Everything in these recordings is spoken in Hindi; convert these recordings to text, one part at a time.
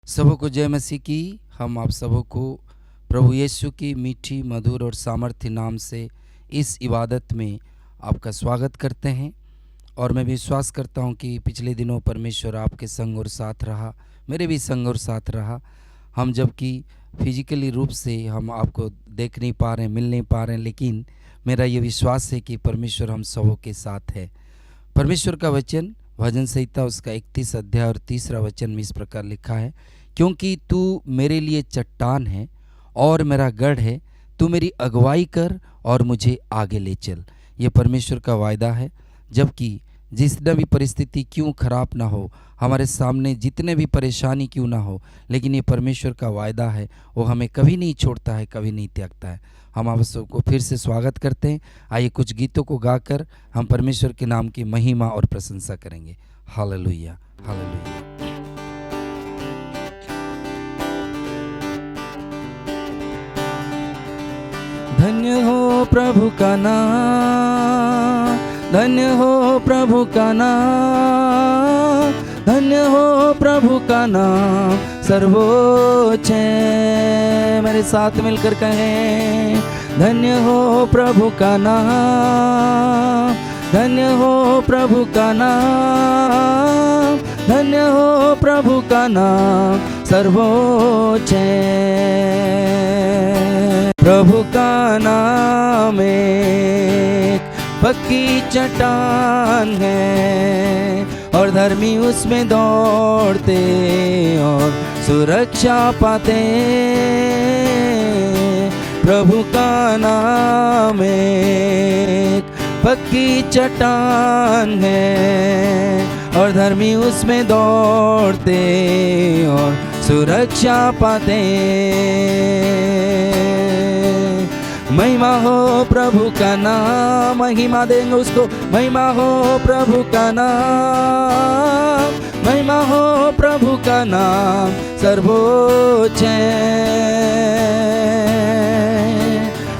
सबों को जय मसीह की। हम आप सबों को प्रभु यीशु की मीठी मधुर और सामर्थ्य नाम से इस इबादत में आपका स्वागत करते हैं। और मैं विश्वास करता हूं कि पिछले दिनों परमेश्वर आपके संग और साथ रहा, मेरे भी संग और साथ रहा। हम जबकि फिजिकली रूप से हम आपको देख नहीं पा रहे हैं, मिल नहीं पा रहे हैं, लेकिन मेरा ये विश्वास है कि परमेश्वर हम सबों के साथ है। परमेश्वर का वचन भजन संहिता उसका 31 अध्याय और 3 वचन में इस प्रकार लिखा है, क्योंकि तू मेरे लिए चट्टान है और मेरा गढ़ है, तू मेरी अगुवाई कर और मुझे आगे ले चल। ये परमेश्वर का वायदा है। जबकि जितना भी परिस्थिति क्यों खराब ना हो, हमारे सामने जितने भी परेशानी क्यों ना हो, लेकिन ये परमेश्वर का वायदा है, वो हमें कभी नहीं छोड़ता है, कभी नहीं त्यागता है। हम आप सबको फिर से स्वागत करते हैं। आइए कुछ गीतों को गाकर हम परमेश्वर के नाम की महिमा और प्रशंसा करेंगे। Hallelujah, hallelujah. धन्य हो प्रभु का नाम, धन्य हो प्रभु का नाम, धन्य हो प्रभु का नाम सर्वोच्च है। मेरे साथ मिलकर कहें, धन्य हो प्रभु का नाम, धन्य हो प्रभु का नाम, धन्य हो प्रभु का नाम सर्वोच्च है। प्रभु का नाम एक पक्की चट्टान है और धर्मी उसमें दौड़ते और सुरक्षा पाते। प्रभु का नाम एक पक्की चट्टान है और धर्मी उसमें दौड़ते और सुरक्षा पाते। महिमा हो प्रभु का नाम, महिमा देंगे उसको। महिमा हो प्रभु का नाम, महिमा हो प्रभु का नाम सर्वोच्च है।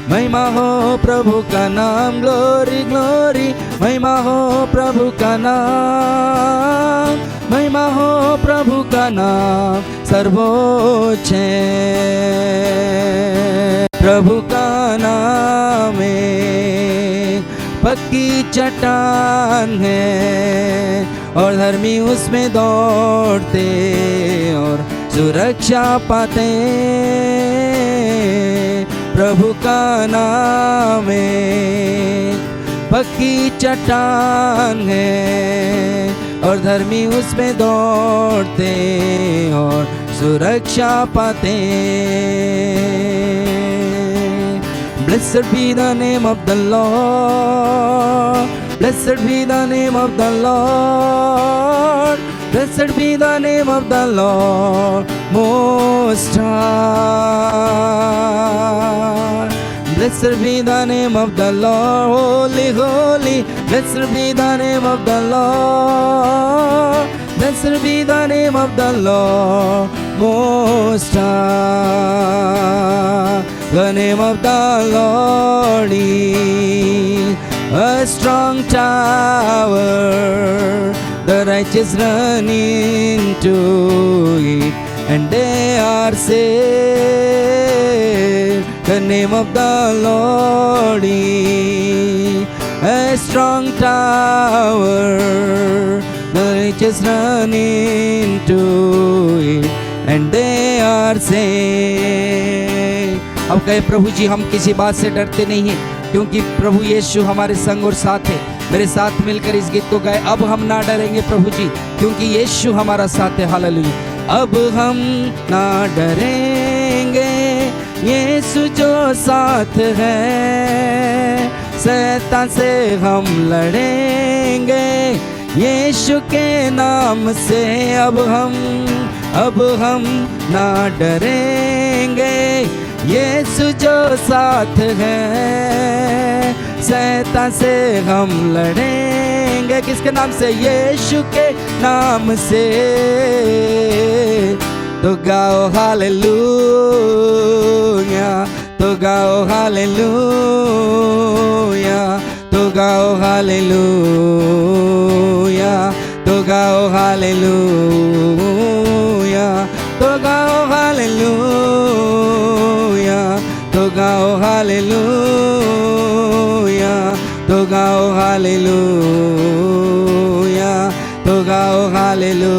महिमा हो प्रभु का नाम, ग्लोरी ग्लोरी। महिमा हो प्रभु का नाम, महिमा हो प्रभु का नाम सर्वोच्च है। प्रभु का नाम एक पक्की चट्टान है और धर्मी उसमें दौड़ते और सुरक्षा पाते। प्रभु का नाम एक पक्की चट्टान है और धर्मी उसमें दौड़ते और सुरक्षा पाते। Blessed be the name of the Lord, blessed be the name of the Lord, blessed be the name of the Lord Most High. Blessed be the name of the Lord, holy, holy. Blessed be the name of the Lord, blessed be the name of the Lord Most High. The name of the Lord is a strong tower. The righteous run into it and they are saved. The name of the Lord is a strong tower. The righteous run into it and they are saved. अब कहे, प्रभु जी हम किसी बात से डरते नहीं हैं, क्योंकि प्रभु यीशु हमारे संग और साथ है। मेरे साथ मिलकर इस गीत को गाए। अब हम ना डरेंगे प्रभु जी, क्योंकि यीशु हमारा साथ है। हालेलुया। अब हम ना डरेंगे, यीशु जो साथ है। शैतान से हम लड़ेंगे यीशु के नाम से। अब हम ना डरेंगे, यीशु जो साथ है। शैतान से हम लड़ेंगे किसके नाम से? यीशु के नाम से। तो गाओ हालेलुया, तो गाओ हालेलुया, तो गाओ हालेलुया, तो गाओ हालेलुया, तो गाओ हालेलुया, तो गाओ हालेलुया, तो गाओ हालेलुया, तो गाओ हालेलुया।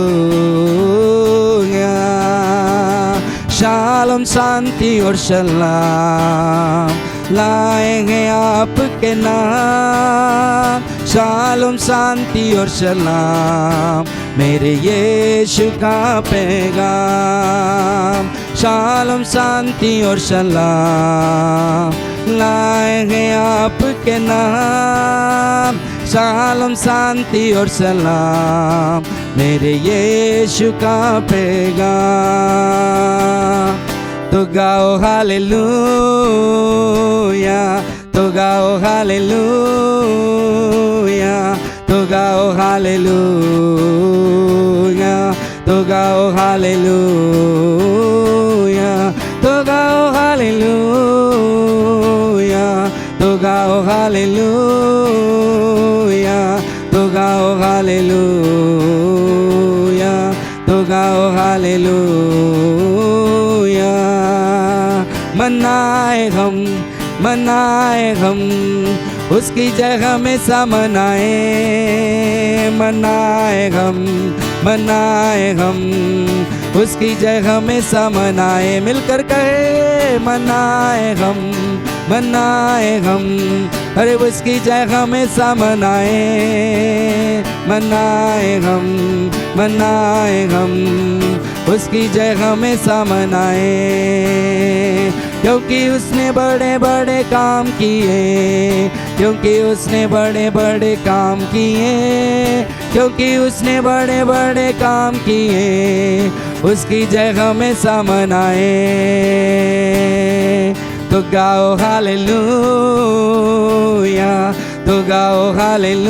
शालोम शांति और सलाम लाएंगे आपके नाम, शालोम शांति और सलाम मेरे यीशु का पैगाम। शालोम शांति और सलाम लाएंगे आपके नाम, शालोम शांति और सलाम मेरे यीशु का पैगाम। तो गाओ हालेलुया, तो गाओ हालेलुया, तो गाओ हालेलुया, तो गाओ हालेलुया, तो गाओ हालेलुया, तो गाओ हालेलुया, तो गाओ हालेलुया, तो गाओ हालेलुया। मनाए हम उसकी जगह में सा मनाए, मनाए हम उसकी जगह में सा मनाए। मिलकर कहे मनाए हम, अरे उसकी जगह में सा मनाए, मनाए हम उसकी जगह में सा मनाए। क्योंकि उसने बड़े बड़े काम किए, क्योंकि उसने बड़े बड़े काम किए, क्योंकि उसने बड़े बड़े काम किए, उसकी जगह में सा मनाए। तो गाओ हालेलुया, तो गाओ हालेलुया,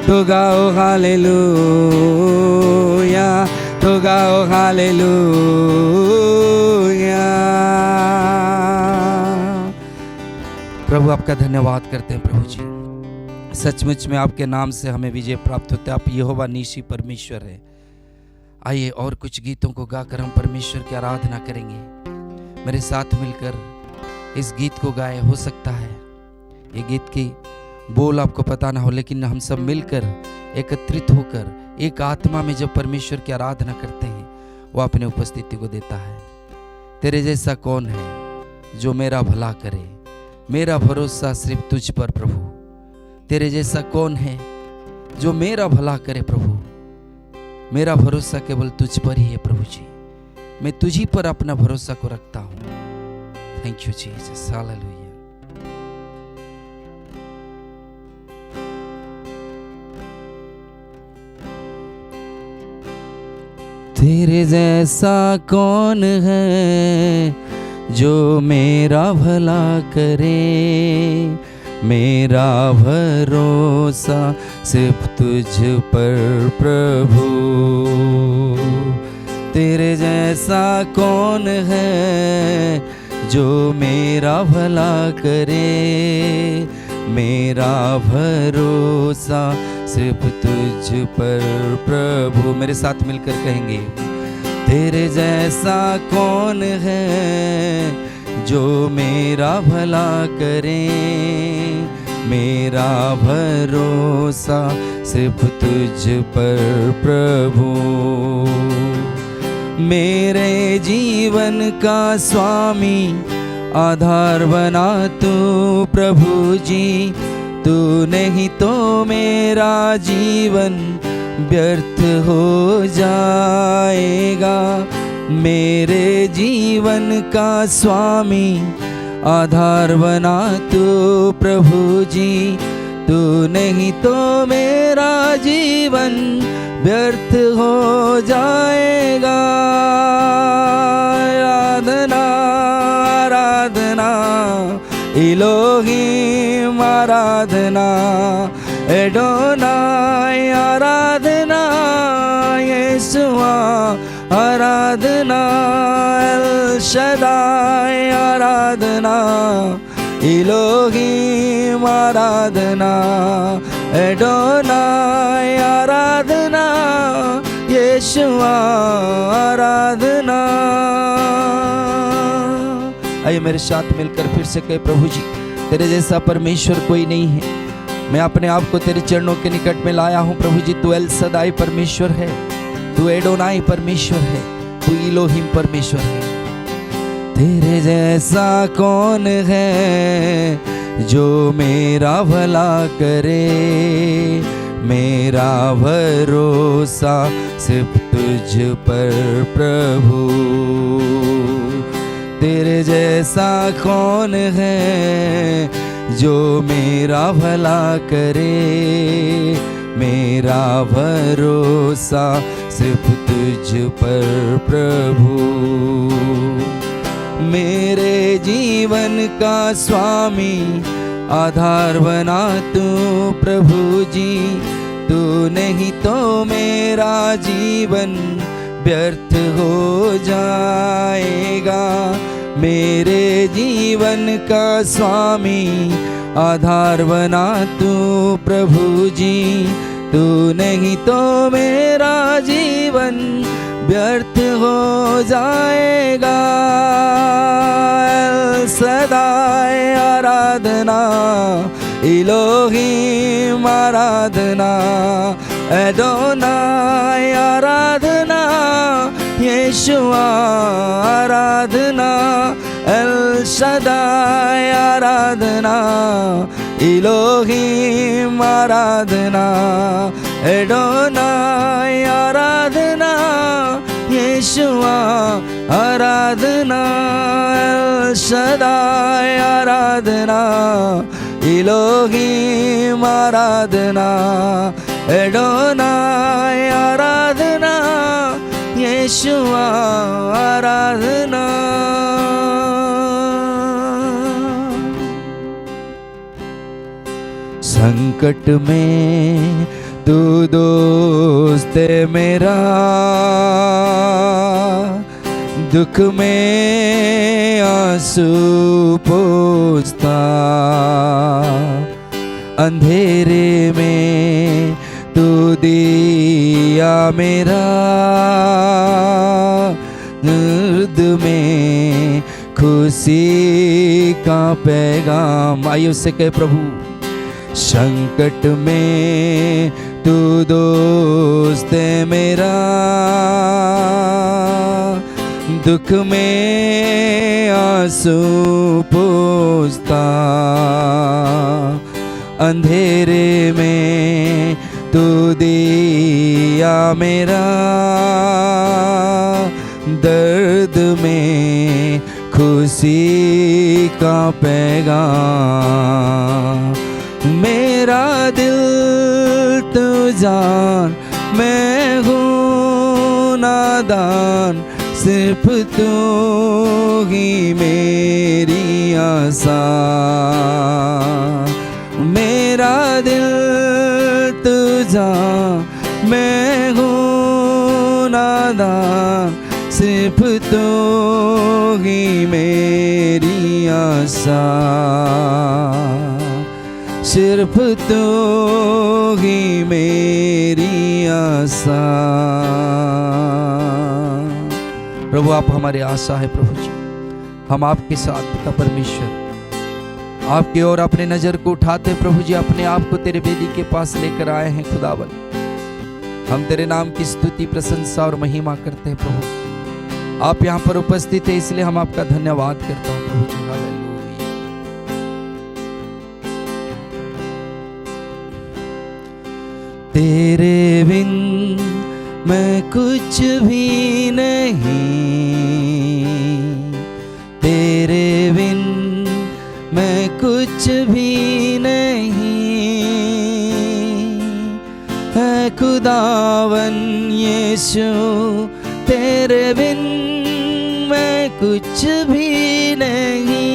तो गाओ हालेलुया, तो गाओ हालेलुया। प्रभु आपका धन्यवाद करते हैं प्रभु जी, सचमुच में आपके नाम से हमें विजय प्राप्त होता है। आप यहोवा नीसी परमेश्वर है। आइए और कुछ गीतों को गाकर हम परमेश्वर की आराधना करेंगे। मेरे साथ मिलकर इस गीत को गाए। हो सकता है ये गीत की बोल आपको पता ना हो, लेकिन हम सब मिलकर एकत्रित होकर एक आत्मा में जब परमेश्वर की आराधना करते हैं, वो अपने उपस्थिति को देता है। तेरे जैसा कौन है जो मेरा भला करे, मेरा भरोसा सिर्फ तुझ पर प्रभु। तेरे जैसा कौन है जो मेरा भला करे प्रभु, मेरा भरोसा केवल तुझ पर ही है प्रभु जी। मैं तुझी पर अपना भरोसा को रखता हूँ। Thank you Jesus, hallelujah. तेरे जैसा कौन है जो मेरा भला करे, मेरा भरोसा सिर्फ तुझ पर प्रभु। तेरे जैसा कौन है जो मेरा भला करे, मेरा भरोसा सिर्फ तुझ पर प्रभु। मेरे साथ मिलकर कहेंगे, तेरे जैसा कौन है जो मेरा भला करे, मेरा भरोसा सिर्फ तुझ पर प्रभु। मेरे जीवन का स्वामी आधार बना तू प्रभु जी, तू नहीं तो मेरा जीवन व्यर्थ हो जाएगा। मेरे जीवन का स्वामी आधार बना तू प्रभु जी, तू नहीं तो मेरा जीवन व्यर्थ हो जाएगा। आराधना आराधना इलोहीम, आराधना एडोनाई, आराधना यीशुआ, आराधना एल शदाई, आराधना इलोहीम, आराधना एडोनाई, आराधना यीशुआ आराधना। आइए मेरे साथ मिलकर फिर से कहे, प्रभु जी तेरे जैसा परमेश्वर कोई नहीं है। मैं अपने आप को तेरे चरणों के निकट में लाया हूँ प्रभु जी। तू एल सदाई परमेश्वर है, तू एडोनाई परमेश्वर है, तू इलोहिम परमेश्वर है। तेरे जैसा कौन है जो मेरा भला करे, मेरा भरोसा सिर्फ तुझ पर प्रभु। तेरे जैसा कौन है जो मेरा भला करे, मेरा भरोसा सिर्फ तुझ पर प्रभु। मेरे जीवन का स्वामी आधार बना तू प्रभु जी। तू नहीं तो मेरा जीवन व्यर्थ हो जाएगा। मेरे जीवन का स्वामी आधार बना तू प्रभु जी। तू नहीं तो मेरा जीवन व्यर्थ हो जाएगा। सदाई आराधना, इलोहिम आराधना, एडोनाई आराधना, यीशुआ आराधना, एल शदाई आराधना, इलोहिम आराधना, एडोनाई आराधना, यीशुआ आराधना, एल शदाई आराधना, इलोहिम आराधना, एडोनाई आराधना, यीशुआ आराधना। संकट में तू दोस्त मेरा, दुख में आंसू पोंछता, अंधेरे में तू दिया मेरा, दर्द में खुशी का पैगाम। आइए उससे कहे, प्रभु संकट में तू दोस्त मेरा, दुख में आंसू पोंछता, अंधेरे में तू दिया मेरा, दर्द में खुशी का पैगाम। मेरा दिल तू जान, मैं हूँ नादान, सिर्फ तू ही मेरी आशा। मेरा दिल तू जान, मैं हूँ नादान, सिर्फ तू ही मेरी आशा, सिर्फ तू ही मेरी आशा। प्रभु आप हमारी आशा है प्रभु जी। हम आपके साथ पिता परमेश्वर आपकी ओर अपने नजर को उठाते प्रभु जी, अपने आप को तेरे बेदी के पास लेकर आए हैं खुदावन। हम तेरे नाम की स्तुति प्रशंसा और महिमा करते हैं प्रभु। आप यहाँ पर उपस्थित है इसलिए हम आपका धन्यवाद करता हूँ प्रभु जी। हालेलुया। तेरे बिन मैं कुछ भी नहीं, तेरे बिन मैं कुछ भी नहीं, है खुदावन यीशु तेरे बिन मैं कुछ भी नहीं,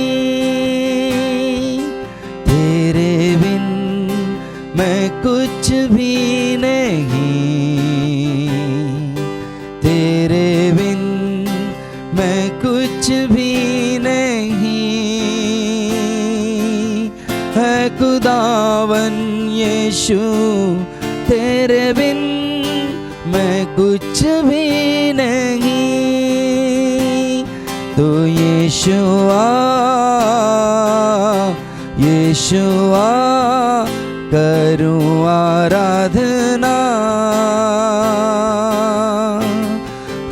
तेरे बिन मैं कुछ भी नहीं, तेरे बिन मैं कुछ भी नहीं, है खुदावन यीशु तेरे बिन मैं कुछ कुछ भी नहीं। तो यीशुआ यीशुआ करूं आराधना,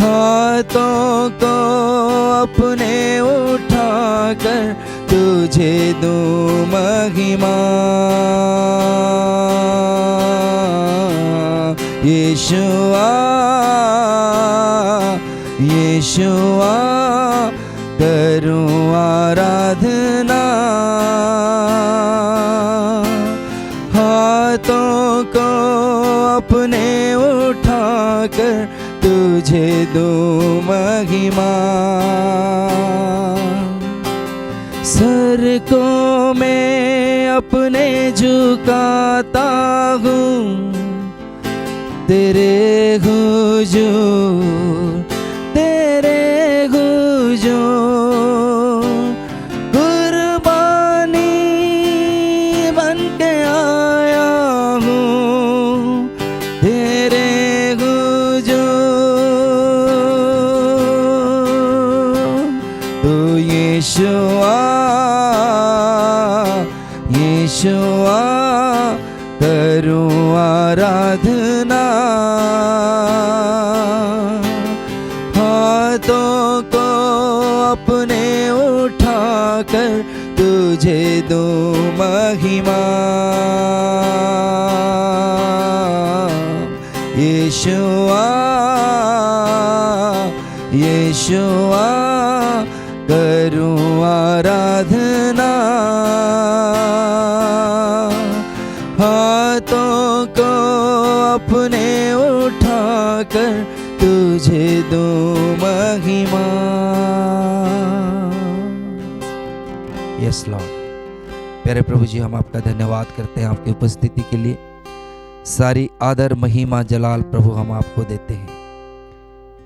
हाथों को अपने उठाकर तुझे दूं महिमा। यीशुआ यीशुआ करूं आराधना, हाथों को अपने उठाकर तुझे दूं महिमा। सर को मैं अपने झुकाता हूँ तेरे हुजूर, तेरे हुजूर। कुर्बानी बन के आया हूँ तेरे हुजूर। तो यीशुआ यीशुआ करूं आराधना, हाथों को अपने उठाकर तुझे दूं महिमा। यीशुआ यीशुआ करूं आराधना, हाथों को अपने उठाकर तुझे दूं महिमा। Yes Lord. प्यारे प्रभु जी, हम आपका धन्यवाद करते हैं आपकी उपस्थिति के लिए। सारी आदर महिमा जलाल प्रभु हम आपको देते हैं,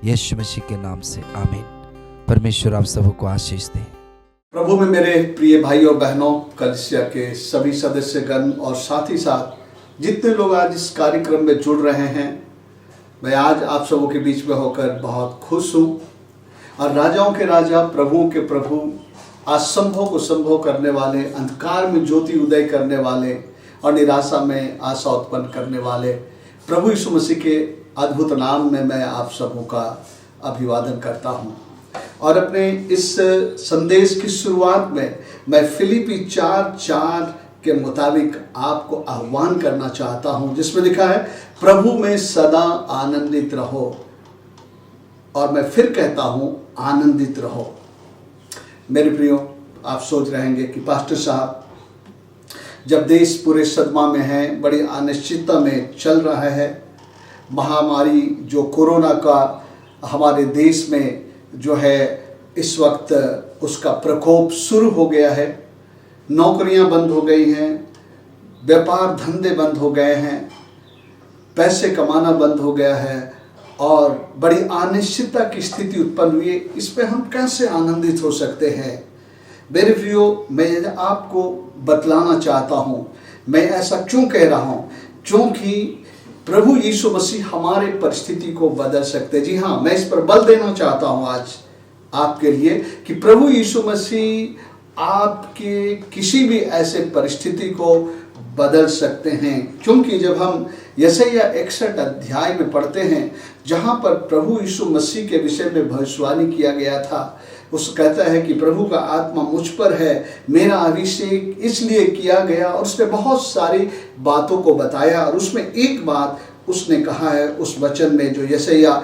यीशु मसीह के नाम से आमीन। परमेश्वर आप सबको आशीष दें। प्रभु में मेरे प्रिय भाइयों बहनों, कलीसिया के सभी सदस्यगण और साथ ही साथ जितने लोग आज इस कार्यक्रम में जुड़ रहे हैं, मैं आज आप सबों के बीच में होकर बहुत खुश हूँ। और राजाओं के राजा, प्रभुओं के प्रभु, असंभव को संभव करने वाले, अंधकार में ज्योति उदय करने वाले और निराशा में आशा उत्पन्न करने वाले प्रभु यीशु मसीह के अद्भुत नाम में मैं आप सबों का अभिवादन करता हूँ। और अपने इस संदेश की शुरुआत में मैं फिलिपी 4:4 के मुताबिक आपको आह्वान करना चाहता हूं, जिसमें लिखा है प्रभु में सदा आनंदित रहो। और मैं फिर कहता हूं आनंदित रहो। मेरे प्रियो, आप सोच रहेंगे कि पास्टर साहब, जब देश पूरे सदमा में है, बड़ी अनिश्चितता में चल रहा है, महामारी जो कोरोना का हमारे देश में जो है इस वक्त उसका प्रकोप शुरू हो गया है, नौकरियां बंद हो गई हैं, व्यापार धंधे बंद हो गए हैं, पैसे कमाना बंद हो गया है और बड़ी अनिश्चितता की स्थिति उत्पन्न हुई है। इस पे हम कैसे आनंदित हो सकते हैं? मेरे प्रियो, मैं आपको बतलाना चाहता हूँ मैं ऐसा क्यों कह रहा हूँ, क्योंकि प्रभु यीशु मसीह हमारे परिस्थिति को बदल सकते। जी हाँ, मैं इस पर बल देना चाहता हूँ आज आपके लिए कि प्रभु यीशु मसीह आपके किसी भी ऐसे परिस्थिति को बदल सकते हैं। क्योंकि जब हम यशायाह 61 अध्याय में पढ़ते हैं, जहाँ पर प्रभु यीशु मसीह के विषय में भविष्यवाणी किया गया था, उस कहता है कि प्रभु का आत्मा मुझ पर है, मेरा अभिषेक इसलिए किया गया, और उसने बहुत सारी बातों को बताया। और उसमें एक बात उसने कहा है उस वचन में जो यशायाह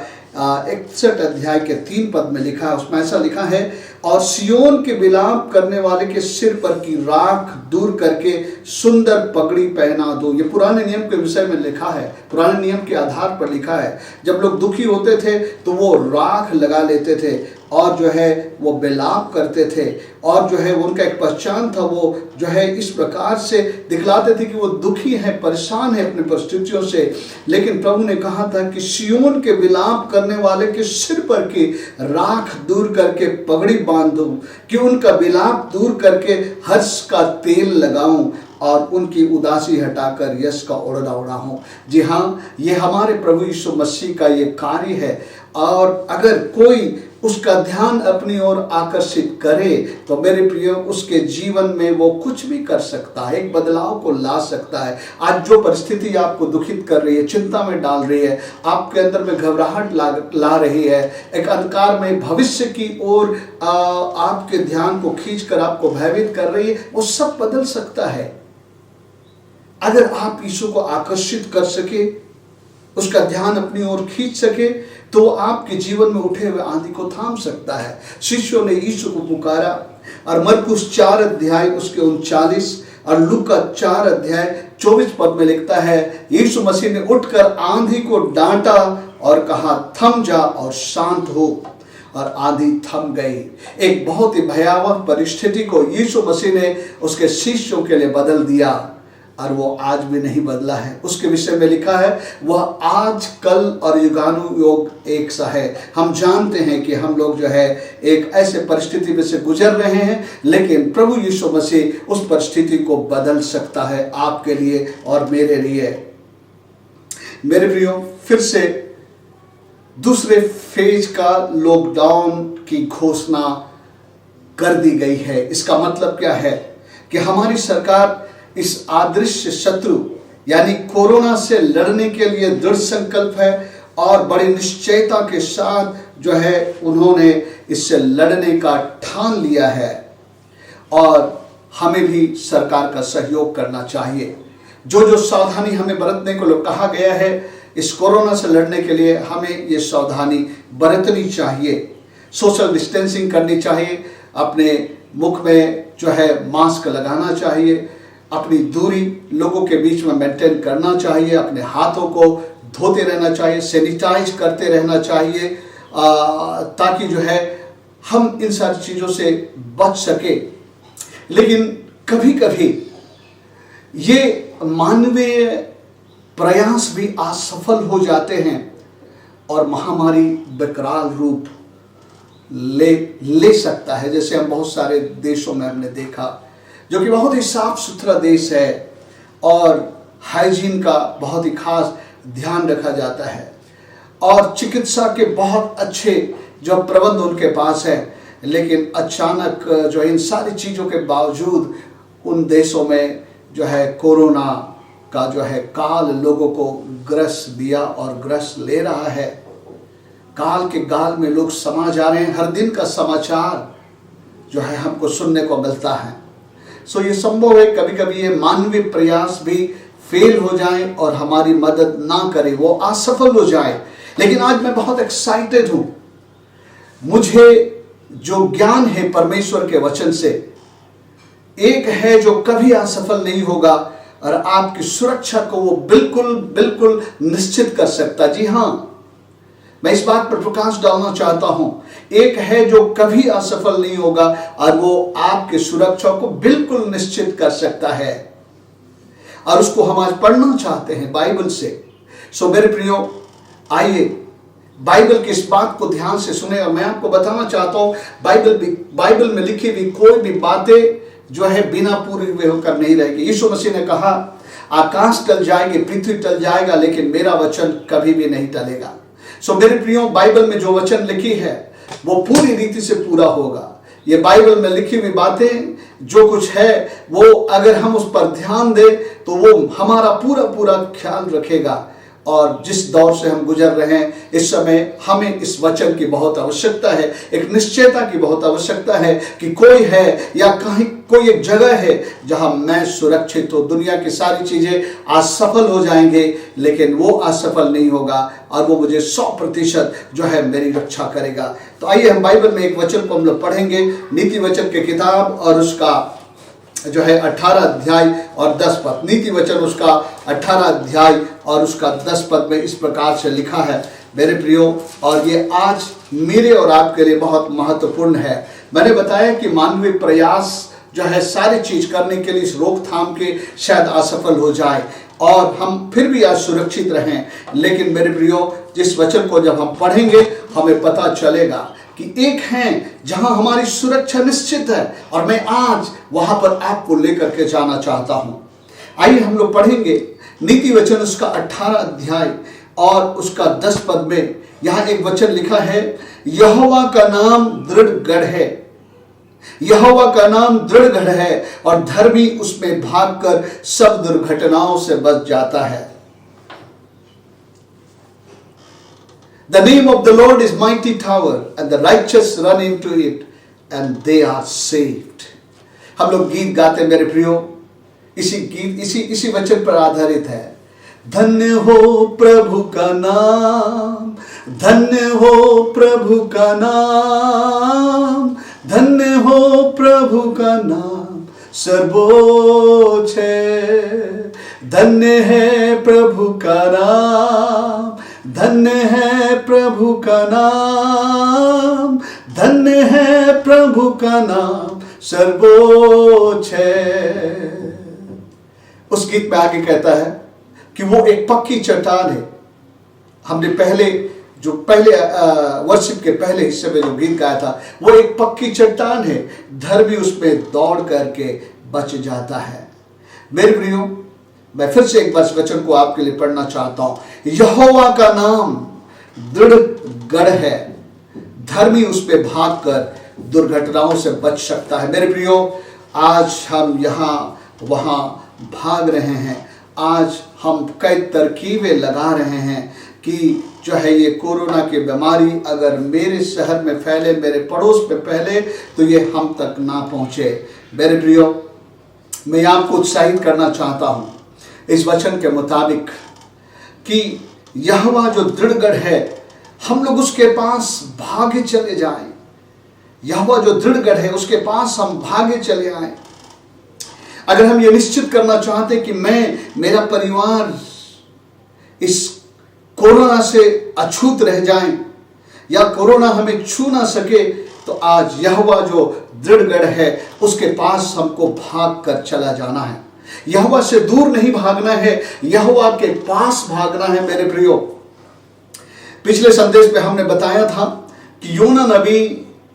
61 अध्याय के 3 पद में लिखा है, उसमें ऐसा लिखा है, और सियोन के विलाप करने वाले के सिर पर की राख दूर करके सुंदर पगड़ी पहना दो। ये पुराने नियम के विषय में लिखा है, पुराने नियम के आधार पर लिखा है। जब लोग दुखी होते थे तो वो राख लगा लेते थे और जो है वो विलाप करते थे, और जो है उनका एक पहचान था, वो जो है इस प्रकार से दिखलाते थे कि वो दुखी है, परेशान है अपनी परिस्थितियों से। लेकिन प्रभु ने कहा था कि सियोन के विलाप करने वाले के सिर पर की राख दूर करके पगड़ी बांध दूं, कि उनका विलाप दूर करके हर्ष का तेल लगाऊं, और उनकी उदासी हटाकर यश का ओढ़ना ओढ़ा हो। जी हाँ, ये हमारे प्रभु यीशु मसीह का ये कार्य है, और अगर कोई उसका ध्यान अपनी ओर आकर्षित करे तो मेरे प्रिय उसके जीवन में वो कुछ भी कर सकता है, एक बदलाव को ला सकता है। आज जो परिस्थिति आपको दुखित कर रही है, चिंता में डाल रही है, आपके अंदर में घबराहट ला रही है, एक अंधकार में भविष्य की ओर आपके ध्यान को खींचकर आपको भयभीत कर रही है, वो सब बदल सकता है अगर आप यीशु को आकर्षित कर सके, उसका ध्यान अपनी ओर खींच सके, तो आपके जीवन में उठे हुए आंधी को थाम सकता है। शिष्यों ने यीशु को पुकारा, और मरकुस 4 अध्याय उसके 39 और लूका 4 अध्याय 24 पद में लिखता है, यीशु मसीह ने उठकर आंधी को डांटा और कहा, थम जा और शांत हो, और आंधी थम गई। एक बहुत ही भयावह परिस्थिति को यीशु मसीह ने उसके शिष्यों के लिए बदल दिया, और वो आज भी नहीं बदला है। उसके विषय में लिखा है, वह आज कल और युगानुयोग एक सा है। हम जानते हैं कि हम लोग जो है एक ऐसे परिस्थिति में से गुजर रहे हैं, लेकिन प्रभु यीशु मसीह उस परिस्थिति को बदल सकता है आपके लिए और मेरे लिए। मेरे प्रियो, फिर से दूसरे फेज का लॉकडाउन की घोषणा कर दी गई है। इसका मतलब क्या है कि हमारी सरकार इस अदृश्य शत्रु यानी कोरोना से लड़ने के लिए दृढ़ संकल्प है, और बड़ी निश्चयता के साथ जो है उन्होंने इससे लड़ने का ठान लिया है, और हमें भी सरकार का सहयोग करना चाहिए। जो सावधानी हमें बरतने को कहा गया है इस कोरोना से लड़ने के लिए, हमें ये सावधानी बरतनी चाहिए। सोशल डिस्टेंसिंग करनी चाहिए, अपने मुख में जो है मास्क लगाना चाहिए, अपनी दूरी लोगों के बीच में मेंटेन करना चाहिए, अपने हाथों को धोते रहना चाहिए, सैनिटाइज करते रहना चाहिए, ताकि जो है हम इन सारी चीज़ों से बच सके। लेकिन कभी कभी ये मानवीय प्रयास भी असफल हो जाते हैं, और महामारी विकराल रूप ले सकता है। जैसे हम बहुत सारे देशों में हमने देखा, जो कि बहुत ही साफ सुथरा देश है और हाइजीन का बहुत ही खास ध्यान रखा जाता है, और चिकित्सा के बहुत अच्छे जो प्रबंध उनके पास है, लेकिन अचानक जो इन सारी चीज़ों के बावजूद उन देशों में जो है कोरोना का जो है काल लोगों को ग्रस दिया और ग्रस ले रहा है। काल के गाल में लोग समा जा रहे हैं। हर दिन का समाचार जो है हमको सुनने को मिलता है। सो ये संभव है कभी कभी ये मानवीय प्रयास भी फेल हो जाए और हमारी मदद ना करे, वो असफल हो जाए। लेकिन आज मैं बहुत एक्साइटेड हूं। मुझे जो ज्ञान है परमेश्वर के वचन से, एक है जो कभी असफल नहीं होगा और आपकी सुरक्षा को वो बिल्कुल निश्चित कर सकता। जी हाँ, मैं इस बात पर प्रकाश डालना चाहता हूं। एक है जो कभी असफल नहीं होगा और वो आपकी सुरक्षा को बिल्कुल निश्चित कर सकता है, और उसको हम आज पढ़ना चाहते हैं बाइबल से। सो मेरे प्रियो, आइए बाइबल की इस बात को ध्यान से सुने, और मैं आपको बताना चाहता हूं बाइबल में लिखी हुई कोई भी बातें जो है बिना पूरी हुए होकर नहीं रहेगी। यीशु मसीह ने कहा, आकाश टल जाएंगे, पृथ्वी टल जाएगा, लेकिन मेरा वचन कभी भी नहीं टलेगा। सो मेरे प्रियो, बाइबल में जो वचन लिखी है वो पूरी रीति से पूरा होगा। ये बाइबल में लिखी हुई बातें जो कुछ है वो अगर हम उस पर ध्यान दें तो वो हमारा पूरा ख्याल रखेगा। और जिस दौर से हम गुजर रहे हैं इस समय, हमें इस वचन की बहुत आवश्यकता है, एक निश्चयता की बहुत आवश्यकता है कि कोई है या कहीं कोई एक जगह है जहां मैं सुरक्षित हूं। दुनिया की सारी चीजें असफल हो जाएंगे, लेकिन वो असफल नहीं होगा और वो मुझे 100% जो है मेरी रक्षा करेगा। तो आइए हम बाइबल में एक वचन को हम लोग पढ़ेंगे, नीति वचन की किताब और उसका जो है 18 अध्याय और 10 पद। नीति वचन उसका 18 अध्याय और उसका 10 पद में इस प्रकार से लिखा है मेरे प्रियो, और ये आज मेरे और आपके लिए बहुत महत्वपूर्ण है। मैंने बताया कि मानवीय प्रयास जो है सारी चीज करने के लिए इस रोकथाम के शायद असफल हो जाए और हम फिर भी आज सुरक्षित रहें, लेकिन मेरे प्रियो, जिस वचन को जब हम पढ़ेंगे हमें पता चलेगा कि एक है जहां हमारी सुरक्षा निश्चित है, और मैं आज वहां पर आपको लेकर के जाना चाहता हूं। आइए हम लोग पढ़ेंगे नीति वचन उसका 18 अध्याय और उसका 10 पद में। यहां एक वचन लिखा है, यहोवा का नाम दृढ़ गढ़ है, यहोवा का नाम दृढ़ गढ़ है और धर्मी उसमें भागकर सब दुर्घटनाओं से बच जाता है। The name of the Lord is mighty tower and the righteous run into it and they are saved। हम लोग गीत गाते मेरे प्रियो, इसी गीत इसी वचन पर आधारित है। धन्य हो प्रभु का नाम, धन्य हो प्रभु का नाम, धन्य हो प्रभु का नाम सर्वोच्च है। धन्य है प्रभु का नाम, धन्य है प्रभु का नाम, धन्य है प्रभु का नाम सर्वोच्च है। उस गीत में आगे कहता है कि वो एक पक्की चट्टान है। हमने पहले वर्शिप के पहले हिस्से में जो गीत गाया था, वो एक पक्की चट्टान है, धर्मी उसमें दौड़ करके बच जाता है। मेरे प्रियो, मैं फिर से एक बार वचन को आपके लिए पढ़ना चाहता हूं। यहोवा का नाम दृढ़ गढ़ है, धर्मी उस पे भागकर दुर्घटनाओं से बच सकता है। मेरे प्रियो, आज हम यहाँ वहाँ भाग रहे हैं, आज हम कई तरकीबें लगा रहे हैं कि जो है ये कोरोना की बीमारी अगर मेरे शहर में फैले, मेरे पड़ोस में फैले, तो ये हम तक ना पहुँचे। मेरे प्रियो, मैं आपको उत्साहित करना चाहता हूँ इस वचन के मुताबिक कि यहोवा जो दृढ़ गढ़ है, हम लोग उसके पास भागे चले जाएं। यहोवा जो दृढ़ गढ़ है, उसके पास हम भागे चले आए। अगर हम ये निश्चित करना चाहते कि मेरा परिवार इस कोरोना से अछूत रह जाए या कोरोना हमें छू ना सके, तो आज यहोवा जो दृढ़ गढ़ है उसके पास हमको भाग कर चला जाना है। यहोवा से दूर नहीं भागना है, यहोवा के पास भागना है। मेरे प्रियो, पिछले संदेश में हमने बताया था कि योना नबी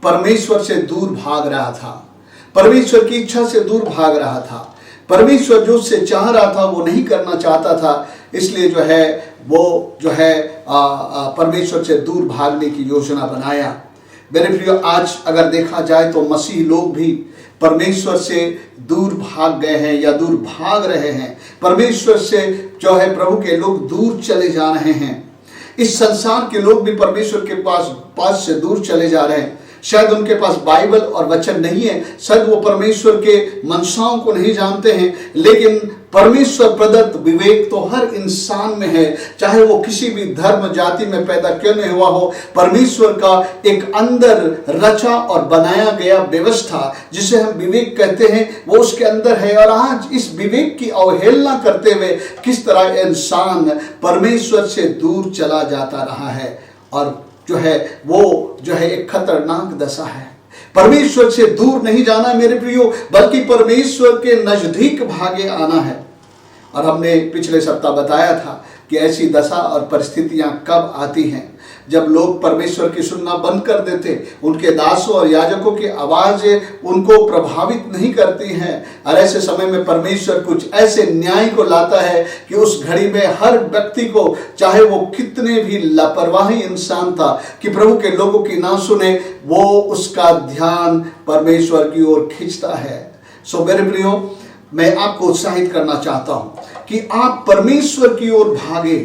परमेश्वर से दूर भाग रहा था, परमेश्वर की इच्छा से दूर भाग रहा था। परमेश्वर जो उससे चाह रहा था वो नहीं करना चाहता था, इसलिए वो परमेश्वर से दूर भागने की योजना बनाया। मेरे प्रियो, आज अगर देखा जाए तो मसीह लोग भी परमेश्वर से दूर भाग गए हैं या दूर भाग रहे हैं। परमेश्वर से प्रभु के लोग दूर चले जा रहे हैं। इस संसार के लोग भी परमेश्वर के पास से दूर चले जा रहे हैं। शायद उनके पास बाइबल और वचन नहीं है, शायद वो परमेश्वर के मनसाओं को नहीं जानते हैं, लेकिन परमेश्वर प्रदत्त विवेक तो हर इंसान में है, चाहे वो किसी भी धर्म जाति में पैदा क्यों नहीं हुआ हो। परमेश्वर का एक अंदर रचा और बनाया गया व्यवस्था जिसे हम विवेक कहते हैं, वो उसके अंदर है। और आज इस विवेक की अवहेलना करते हुए किस तरह इंसान परमेश्वर से दूर चला जाता रहा है, और वो एक खतरनाक दशा है। परमेश्वर से दूर नहीं जाना मेरे प्रियो, बल्कि परमेश्वर के नजदीक भागे आना है। और हमने पिछले सप्ताह बताया था कि ऐसी दशा और परिस्थितियां कब आती हैं, जब लोग परमेश्वर की सुनना बंद कर देते, उनके दासों और याजकों की आवाज़ें उनको प्रभावित नहीं करती हैं। और ऐसे समय में परमेश्वर कुछ ऐसे न्याय को लाता है कि उस घड़ी में हर व्यक्ति को, चाहे वो कितने भी लापरवाही इंसान था कि प्रभु के लोगों की ना सुने, वो उसका ध्यान परमेश्वर की ओर खींचता है। सो मेरे प्रियो, मैं आपको उत्साहित करना चाहता हूं कि आप परमेश्वर की ओर भागे,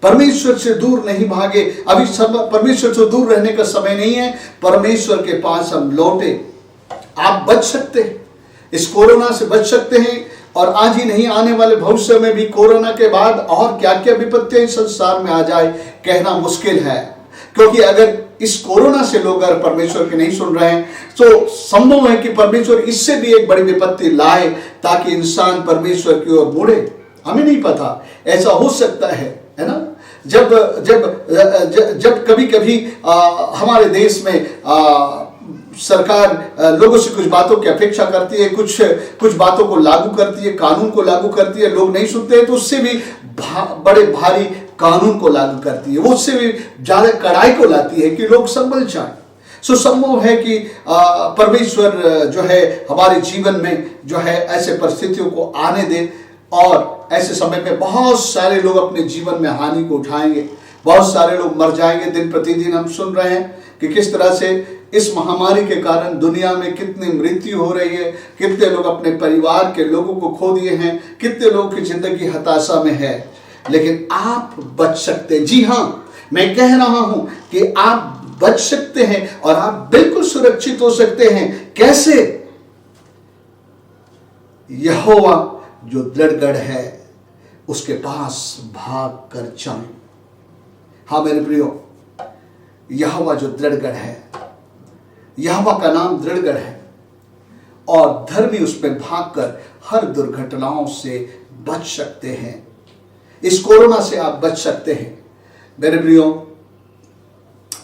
परमेश्वर से दूर नहीं भागे। अभी परमेश्वर से दूर रहने का समय नहीं है, परमेश्वर के पास हम लौटे। आप बच सकते हैं, इस कोरोना से बच सकते हैं, और आज ही नहीं, आने वाले भविष्य में भी कोरोना के बाद और क्या क्या विपत्तियां इस संसार में आ जाए कहना मुश्किल है। क्योंकि अगर इस कोरोना से लोग अगर परमेश्वर के नहीं सुन रहे हैं, तो संभव है कि परमेश्वर इससे भी एक बड़ी विपत्ति लाए ताकि इंसान परमेश्वर की ओर मुड़े। हमें नहीं पता, ऐसा हो सकता है ना। जब कभी कभी हमारे देश में सरकार लोगों से कुछ बातों की अपेक्षा करती है, कुछ बातों को लागू करती है, कानून को लागू करती है, लोग नहीं सुनते हैं तो उससे भी बड़े भारी कानून को लागू करती है, वो उससे भी ज्यादा कड़ाई को लाती है कि लोग संभल जाए। सो संभव है कि परमेश्वर हमारे जीवन में ऐसे परिस्थितियों को आने दे और ऐसे समय में बहुत सारे लोग अपने जीवन में हानि को उठाएंगे, बहुत सारे लोग मर जाएंगे। दिन प्रतिदिन हम सुन रहे हैं कि किस तरह से इस महामारी के कारण दुनिया में कितनी मृत्यु हो रही है, कितने लोग अपने परिवार के लोगों को खो दिए हैं, कितने लोगों की जिंदगी हताशा में है। लेकिन आप बच सकते हैं। जी हाँ, मैं कह रहा हूं कि आप बच सकते हैं और आप बिल्कुल सुरक्षित हो सकते हैं। कैसे? यहोवा जो दृढ़गढ़ है उसके पास भाग कर चलें। हाँ मेरे प्रियो, यहोवा जो दृढ़गढ़ है, यहोवा का नाम दृढ़गढ़ है और धर्मी उस पर भागकर हर दुर्घटनाओं से बच सकते हैं। इस कोरोना से आप बच सकते हैं। मेरे प्रियो,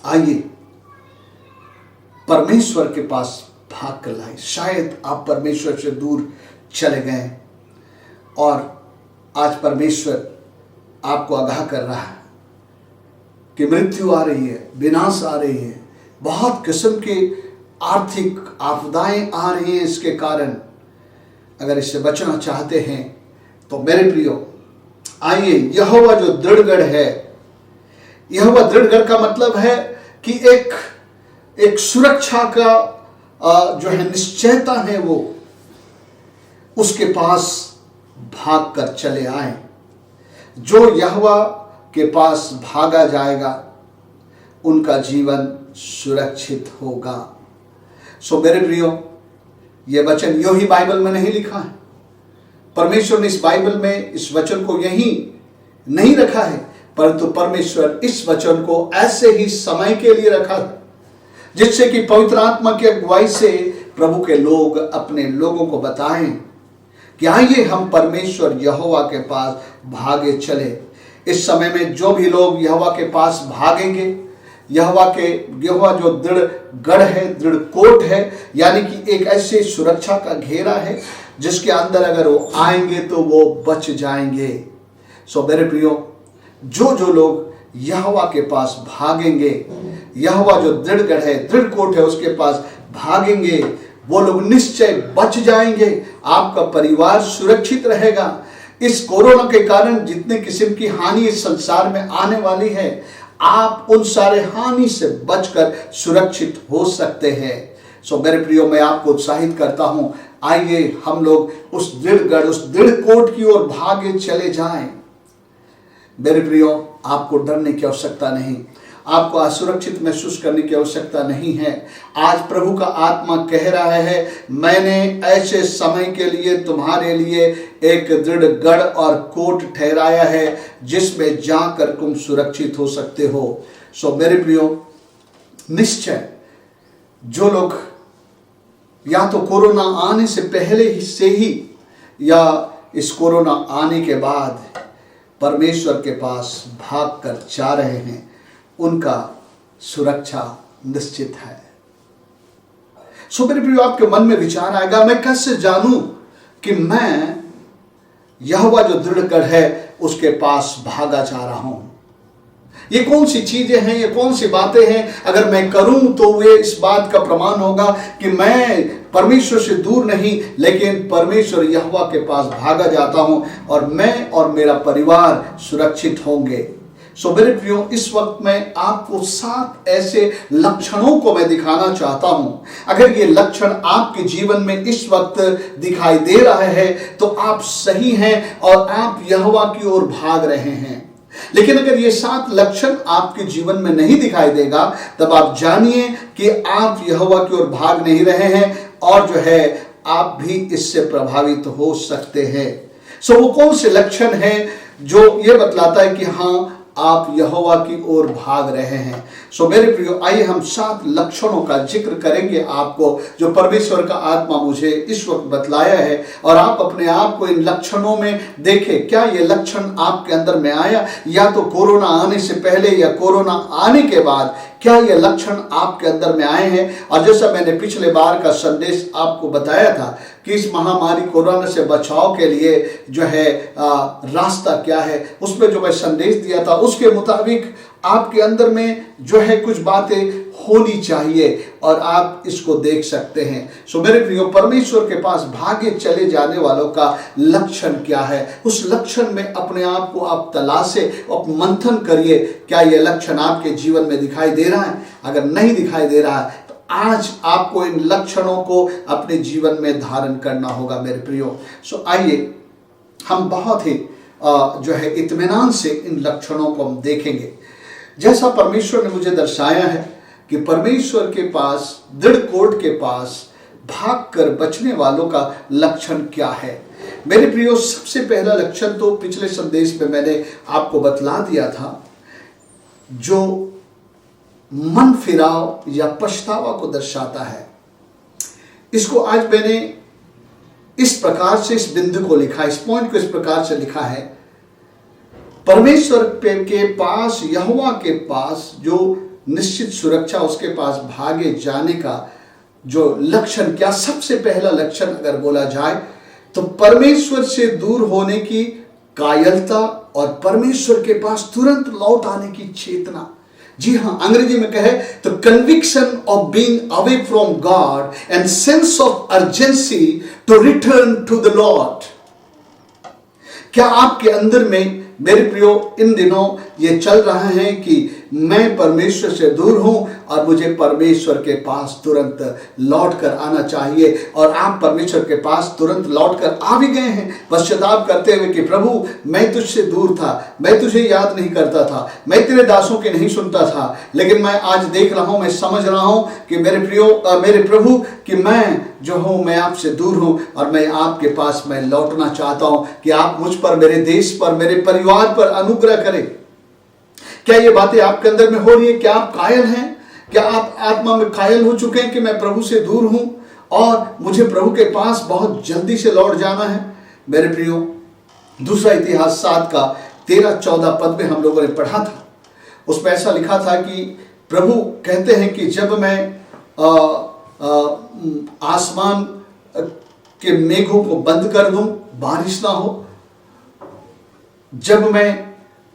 आइए परमेश्वर के पास भाग कर लाए। शायद आप परमेश्वर से दूर चले गए और आज परमेश्वर आपको आगाह कर रहा है कि मृत्यु आ रही है, विनाश आ रही है, बहुत किस्म की आर्थिक आपदाएं आ रही हैं। इसके कारण अगर इससे बचना चाहते हैं तो मेरे प्रियो आइए, यहोवा जो दृढ़गढ़ है, यहोवा दृढ़गढ़ का मतलब है कि एक सुरक्षा का जो है निश्चयता है, वो उसके पास भाग कर चले आए। जो यहोवा के पास भागा जाएगा उनका जीवन सुरक्षित होगा। सो मेरे प्रियो, यह वचन यूं ही बाइबल में नहीं लिखा है। परमेश्वर ने इस बाइबल में इस वचन को यहीं नहीं रखा है, परंतु परमेश्वर इस वचन को ऐसे ही समय के लिए रखा है जिससे कि पवित्र आत्मा की अगुवाई से प्रभु के लोग अपने लोगों को बताएं कि आइए हम परमेश्वर यहोवा के पास भागे चले। इस समय में जो भी लोग यहोवा के पास भागेंगे, यहोवा जो दृढ़ गढ़ है, दृढ़ कोट है, यानी कि एक ऐसे सुरक्षा का घेरा है जिसके अंदर अगर वो आएंगे तो वो बच जाएंगे। सो मेरे प्रियो, जो लोग यहोवा के पास भागेंगे, यहोवा जो दृढ़ गढ़ है, दृढ़ कोट है, उसके पास भागेंगे, वो लोग निश्चय बच जाएंगे। आपका परिवार सुरक्षित रहेगा। इस कोरोना के कारण जितने किस्म की हानि इस संसार में आने वाली है, आप उन सारे हानि से बचकर सुरक्षित हो सकते हैं। सो मेरे प्रियो, मैं आपको उत्साहित करता हूं, आइए हम लोग उस दृढ़ गढ़, उस दृढ़ कोट की ओर भागे चले जाएं। मेरे प्रियो, आपको डरने की आवश्यकता नहीं, आपको असुरक्षित महसूस करने की आवश्यकता नहीं है। आज प्रभु का आत्मा कह रहा है, मैंने ऐसे समय के लिए तुम्हारे लिए एक दृढ़ गढ़ और कोट ठहराया है जिसमें जाकर तुम सुरक्षित हो सकते हो। सो मेरे प्रियो, निश्चय जो लोग या तो कोरोना आने से पहले ही या इस कोरोना आने के बाद परमेश्वर के पास भाग कर जा रहे हैं, उनका सुरक्षा निश्चित है। सो मेरे प्रियो, आपके मन में विचार आएगा, मैं कैसे जानूं कि मैं यहोवा जो दृढ़गढ़ है उसके पास भागा जा रहा हूं? ये कौन सी चीजें हैं, ये कौन सी बातें हैं अगर मैं करूं तो वे इस बात का प्रमाण होगा कि मैं परमेश्वर से दूर नहीं, लेकिन परमेश्वर यहोवा के पास भागा जाता हूं और मैं और मेरा परिवार सुरक्षित होंगे। सो मेरे प्रियो, इस वक्त मैं आपको 7 ऐसे लक्षणों को मैं दिखाना चाहता हूं। अगर ये लक्षण आपके जीवन में इस वक्त दिखाई दे रहा है तो आप सही हैं और आप यहोवा की ओर भाग रहे हैं। लेकिन अगर ये 7 लक्षण आपके जीवन में नहीं दिखाई देगा, तब आप जानिए कि आप यहोवा की ओर भाग नहीं रहे हैं और जो है आप भी इससे प्रभावित हो सकते हैं। सो वो कौन से लक्षण हैं जो ये बतलाता है कि हाँ, आप यहोवा की ओर भाग रहे हैं? सो मेरे प्रियो, आइए हम 7 लक्षणों का जिक्र करेंगे आपको, जो परमेश्वर का आत्मा मुझे इस वक्त बतलाया है, और आप अपने आप को इन लक्षणों में देखें। क्या ये लक्षण आपके अंदर में आया, या तो कोरोना आने से पहले या कोरोना आने के बाद क्या ये लक्षण आपके अंदर में आए हैं? और जैसा मैंने पिछले बार का संदेश आपको बताया था कि इस महामारी कोरोना से बचाव के लिए जो है रास्ता क्या है, उसमें जो मैं संदेश दिया था उसके मुताबिक आपके अंदर में जो है कुछ बातें होनी चाहिए और आप इसको देख सकते हैं। सो मेरे प्रियो, परमेश्वर के पास भागे चले जाने वालों का लक्षण क्या है, उस लक्षण में अपने आप को आप तलाशे और मंथन करिए, क्या यह लक्षण आपके जीवन में दिखाई दे रहा है? अगर नहीं दिखाई दे रहा है तो आज आपको इन लक्षणों को अपने जीवन में धारण करना होगा मेरे प्रियो। सो आइए हम बहुत ही जो है इत्मीनान से इन लक्षणों को हम देखेंगे। जैसा परमेश्वर ने मुझे दर्शाया है कि परमेश्वर के पास, दृढ़ कोट के पास भागकर बचने वालों का लक्षण क्या है। मेरे प्रियो, सबसे पहला लक्षण तो पिछले संदेश में मैंने आपको बतला दिया था, जो मन फिराव या पछतावा को दर्शाता है। इसको आज मैंने इस प्रकार से, इस बिंदु को लिखा, इस पॉइंट को इस प्रकार से लिखा है, परमेश्वर के पास, यहोवा के पास जो निश्चित सुरक्षा, उसके पास भागे जाने का जो लक्षण क्या, सबसे पहला लक्षण अगर बोला जाए तो परमेश्वर से दूर होने की कायरता और परमेश्वर के पास तुरंत लौट आने की चेतना। जी हाँ, अंग्रेजी में कहे तो conviction of being away from God and sense of urgency to return to the Lord. क्या आपके अंदर में मेरे प्रियो इन दिनों ये चल रहा है कि मैं परमेश्वर से दूर हूं और मुझे परमेश्वर के पास तुरंत लौट कर आना चाहिए, और आप परमेश्वर के पास तुरंत लौट कर आ भी गए हैं, पश्चाताप करते हुए कि प्रभु मैं तुझसे दूर था, मैं तुझे याद नहीं करता था, मैं तेरे दासों के नहीं सुनता था, लेकिन मैं आज देख रहा हूं, मैं समझ रहा हूं कि मेरे प्रियो, मेरे प्रभु, कि मैं जो हूं मैं आपसे दूर हूं और मैं आपके पास मैं लौटना चाहता हूं कि आप मुझ पर, मेरे देश पर, मेरे परिवार पर अनुग्रह करें। क्या ये बातें आपके अंदर में हो रही है? क्या आप कायल हैं? क्या आप आत्मा में कायल हो चुके हैं कि मैं प्रभु से दूर हूं और मुझे प्रभु के पास बहुत जल्दी से लौट जाना है? मेरे प्रियो, दूसरा इतिहास 7 का 13-14 पद में हम लोगों ने पढ़ा था, उसमें ऐसा लिखा था कि प्रभु कहते हैं कि जब मैं आसमान के मेघों को बंद कर दूं, बारिश ना हो, जब मैं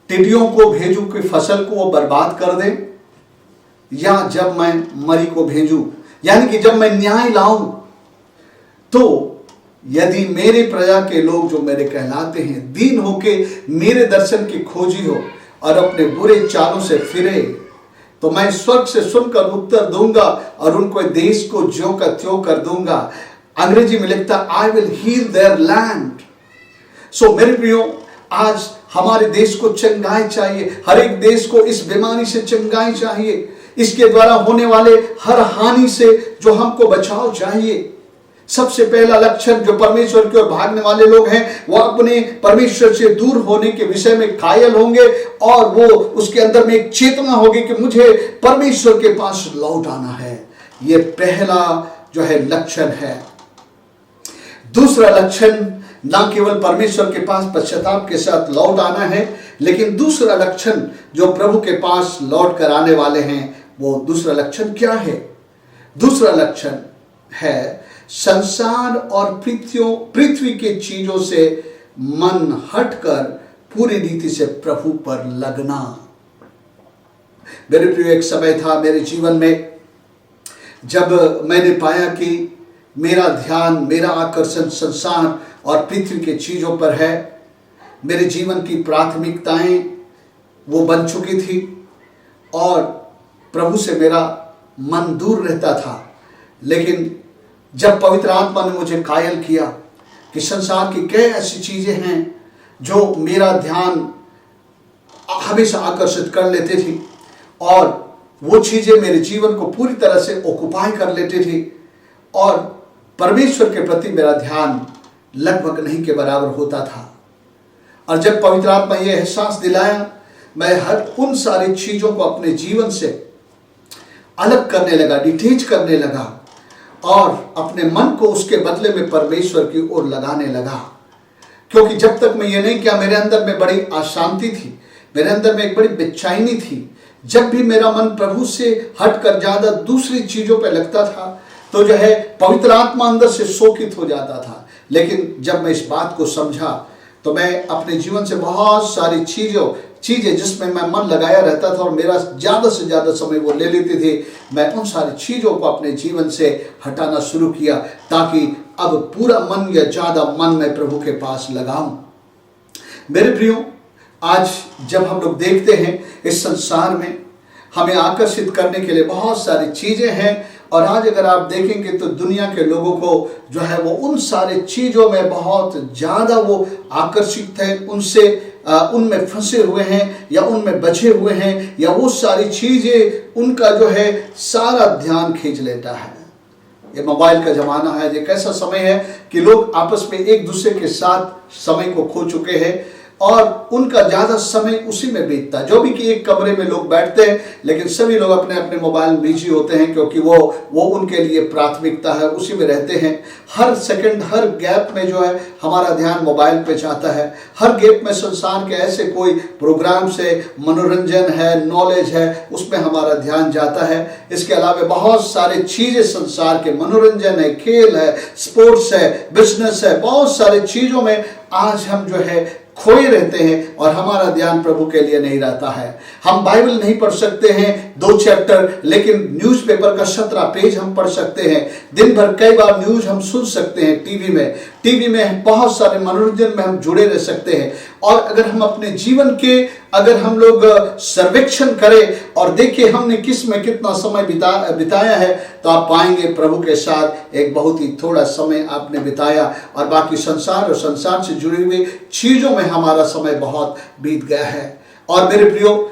टिड्डियों को भेजूं कि फसल को वो बर्बाद कर दे, या जब मैं मरी को भेजूं, यानी कि जब मैं न्याय लाऊं, तो यदि मेरे प्रजा के लोग जो मेरे कहलाते हैं दीन होके मेरे दर्शन की खोजी हो और अपने बुरे चालों से फिरे, तो मैं स्वर्ग से सुनकर उत्तर दूंगा और उनको देश को ज्यों का त्यों कर दूंगा। अंग्रेजी में लिखता I will heal their land. So मेरे प्रियो, आज हमारे देश को चंगाई चाहिए, हर एक देश को इस बीमारी से चंगाई चाहिए, इसके द्वारा होने वाले हर हानि से जो हमको बचाव चाहिए। सबसे पहला लक्षण जो परमेश्वर की ओर भागने वाले लोग हैं, वो अपने परमेश्वर से दूर होने के विषय में कायल होंगे और वो उसके अंदर में एक चेतना होगी कि मुझे परमेश्वर के पास लौट आना है। ये पहला जो है लक्षण है। दूसरा लक्षण ना केवल परमेश्वर के पास पश्चाताप के साथ लौट आना है, लेकिन दूसरा लक्षण जो प्रभु के पास लौट कर आने वाले हैं, वो दूसरा लक्षण क्या है? दूसरा लक्षण है संसार और पृथ्वी के चीजों से मन हटकर पूरी रीति से प्रभु पर लगना। मेरे प्रिय, एक समय था मेरे जीवन में जब मैंने पाया कि मेरा ध्यान, मेरा आकर्षण संसार और पृथ्वी के चीजों पर है। मेरे जीवन की प्राथमिकताएं वो बन चुकी थी और प्रभु से मेरा मन दूर रहता था। लेकिन जब पवित्र आत्मा ने मुझे कायल किया कि संसार की कई ऐसी चीजें हैं जो मेरा ध्यान हमेशा आकर्षित कर लेते थी और वो चीजें मेरे जीवन को पूरी तरह से ऑक्युपाई कर लेते थे और परमेश्वर के प्रति मेरा ध्यान लगभग नहीं के बराबर होता था। और जब पवित्र आत्मा ये एहसास दिलाया, मैं हर उन सारी चीजों को अपने जीवन से अलग करने लगा, डिटेच करने लगा और अपने मन को उसके बदले में परमेश्वर की ओर लगाने लगा। क्योंकि जब तक मैं ये नहीं किया, मेरे अंदर में बड़ी अशांति थी, मेरे अंदर में एक बड़ी बेचैनी थी। जब भी मेरा मन प्रभु से हटकर ज्यादा दूसरी चीजों पर लगता था तो जो है पवित्र आत्मा अंदर से शोकित हो जाता था। लेकिन जब मैं इस बात को समझा तो मैं अपने जीवन से बहुत सारी चीज़ें जिसमें मैं मन लगाया रहता था और मेरा ज़्यादा से ज़्यादा समय वो ले लेती थी, मैं उन सारी चीज़ों को अपने जीवन से हटाना शुरू किया, ताकि अब पूरा मन या ज़्यादा मन मैं प्रभु के पास लगाऊं। मेरे प्रियो, आज जब हम लोग देखते हैं इस संसार में हमें आकर्षित करने के लिए बहुत सारी चीज़ें हैं, और आज अगर आप देखेंगे तो दुनिया के लोगों को जो है वो उन सारे चीज़ों में बहुत ज़्यादा वो आकर्षित हैं, उनसे उनमें फंसे हुए हैं या उनमें बचे हुए हैं, या वो सारी चीज़ें उनका जो है सारा ध्यान खींच लेता है। ये मोबाइल का ज़माना है, एक ऐसा समय है कि लोग आपस में एक दूसरे के साथ समय को खो चुके हैं और उनका ज़्यादा समय उसी में बीतता है। जो भी कि एक कमरे में लोग बैठते हैं, लेकिन सभी लोग अपने अपने मोबाइल में बिजी होते हैं, क्योंकि वो उनके लिए प्राथमिकता है, उसी में रहते हैं। हर सेकंड, हर गैप में जो है हमारा ध्यान मोबाइल पे जाता है। हर गैप में संसार के ऐसे कोई प्रोग्राम से मनोरंजन है, नॉलेज है, उसमें हमारा ध्यान जाता है। इसके अलावा बहुत सारे चीज़ें संसार के, मनोरंजन है, खेल है, स्पोर्ट्स है, बिजनेस है, बहुत सारी चीज़ों में आज हम जो है खोए रहते हैं और हमारा ध्यान प्रभु के लिए नहीं रहता है। हम बाइबल नहीं पढ़ सकते हैं 2 चैप्टर, लेकिन न्यूज़पेपर का 17 पेज हम पढ़ सकते हैं। दिन भर कई बार न्यूज़ हम सुन सकते हैं टीवी में बहुत सारे मनोरंजन में हम जुड़े रह सकते हैं। और अगर हम अपने जीवन के अगर हम लोग सर्वेक्षण करें और देखें हमने किस में कितना समय बिताया है, तो आप पाएंगे प्रभु के साथ एक बहुत ही थोड़ा समय आपने बिताया और बाकी संसार और संसार से जुड़ी हुई चीज़ों में हमारा समय बहुत बीत गया है। और मेरे प्रियो,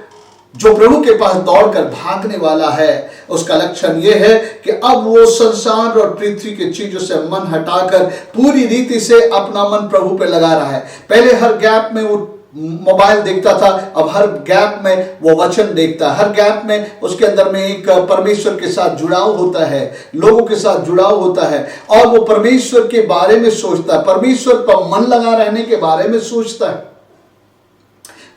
जो प्रभु के पास दौड़कर भागने वाला है, उसका लक्षण यह है कि अब वो संसार और पृथ्वी की चीजों से मन हटाकर पूरी रीति से अपना मन प्रभु पे लगा रहा है। पहले हर गैप में वो मोबाइल देखता था, अब हर गैप में वो वचन देखता है। हर गैप में उसके अंदर में एक परमेश्वर के साथ जुड़ाव होता है, लोगों के साथ जुड़ाव होता है, और वो परमेश्वर के बारे में सोचता है, परमेश्वर पर मन लगा रहने के बारे में सोचता है।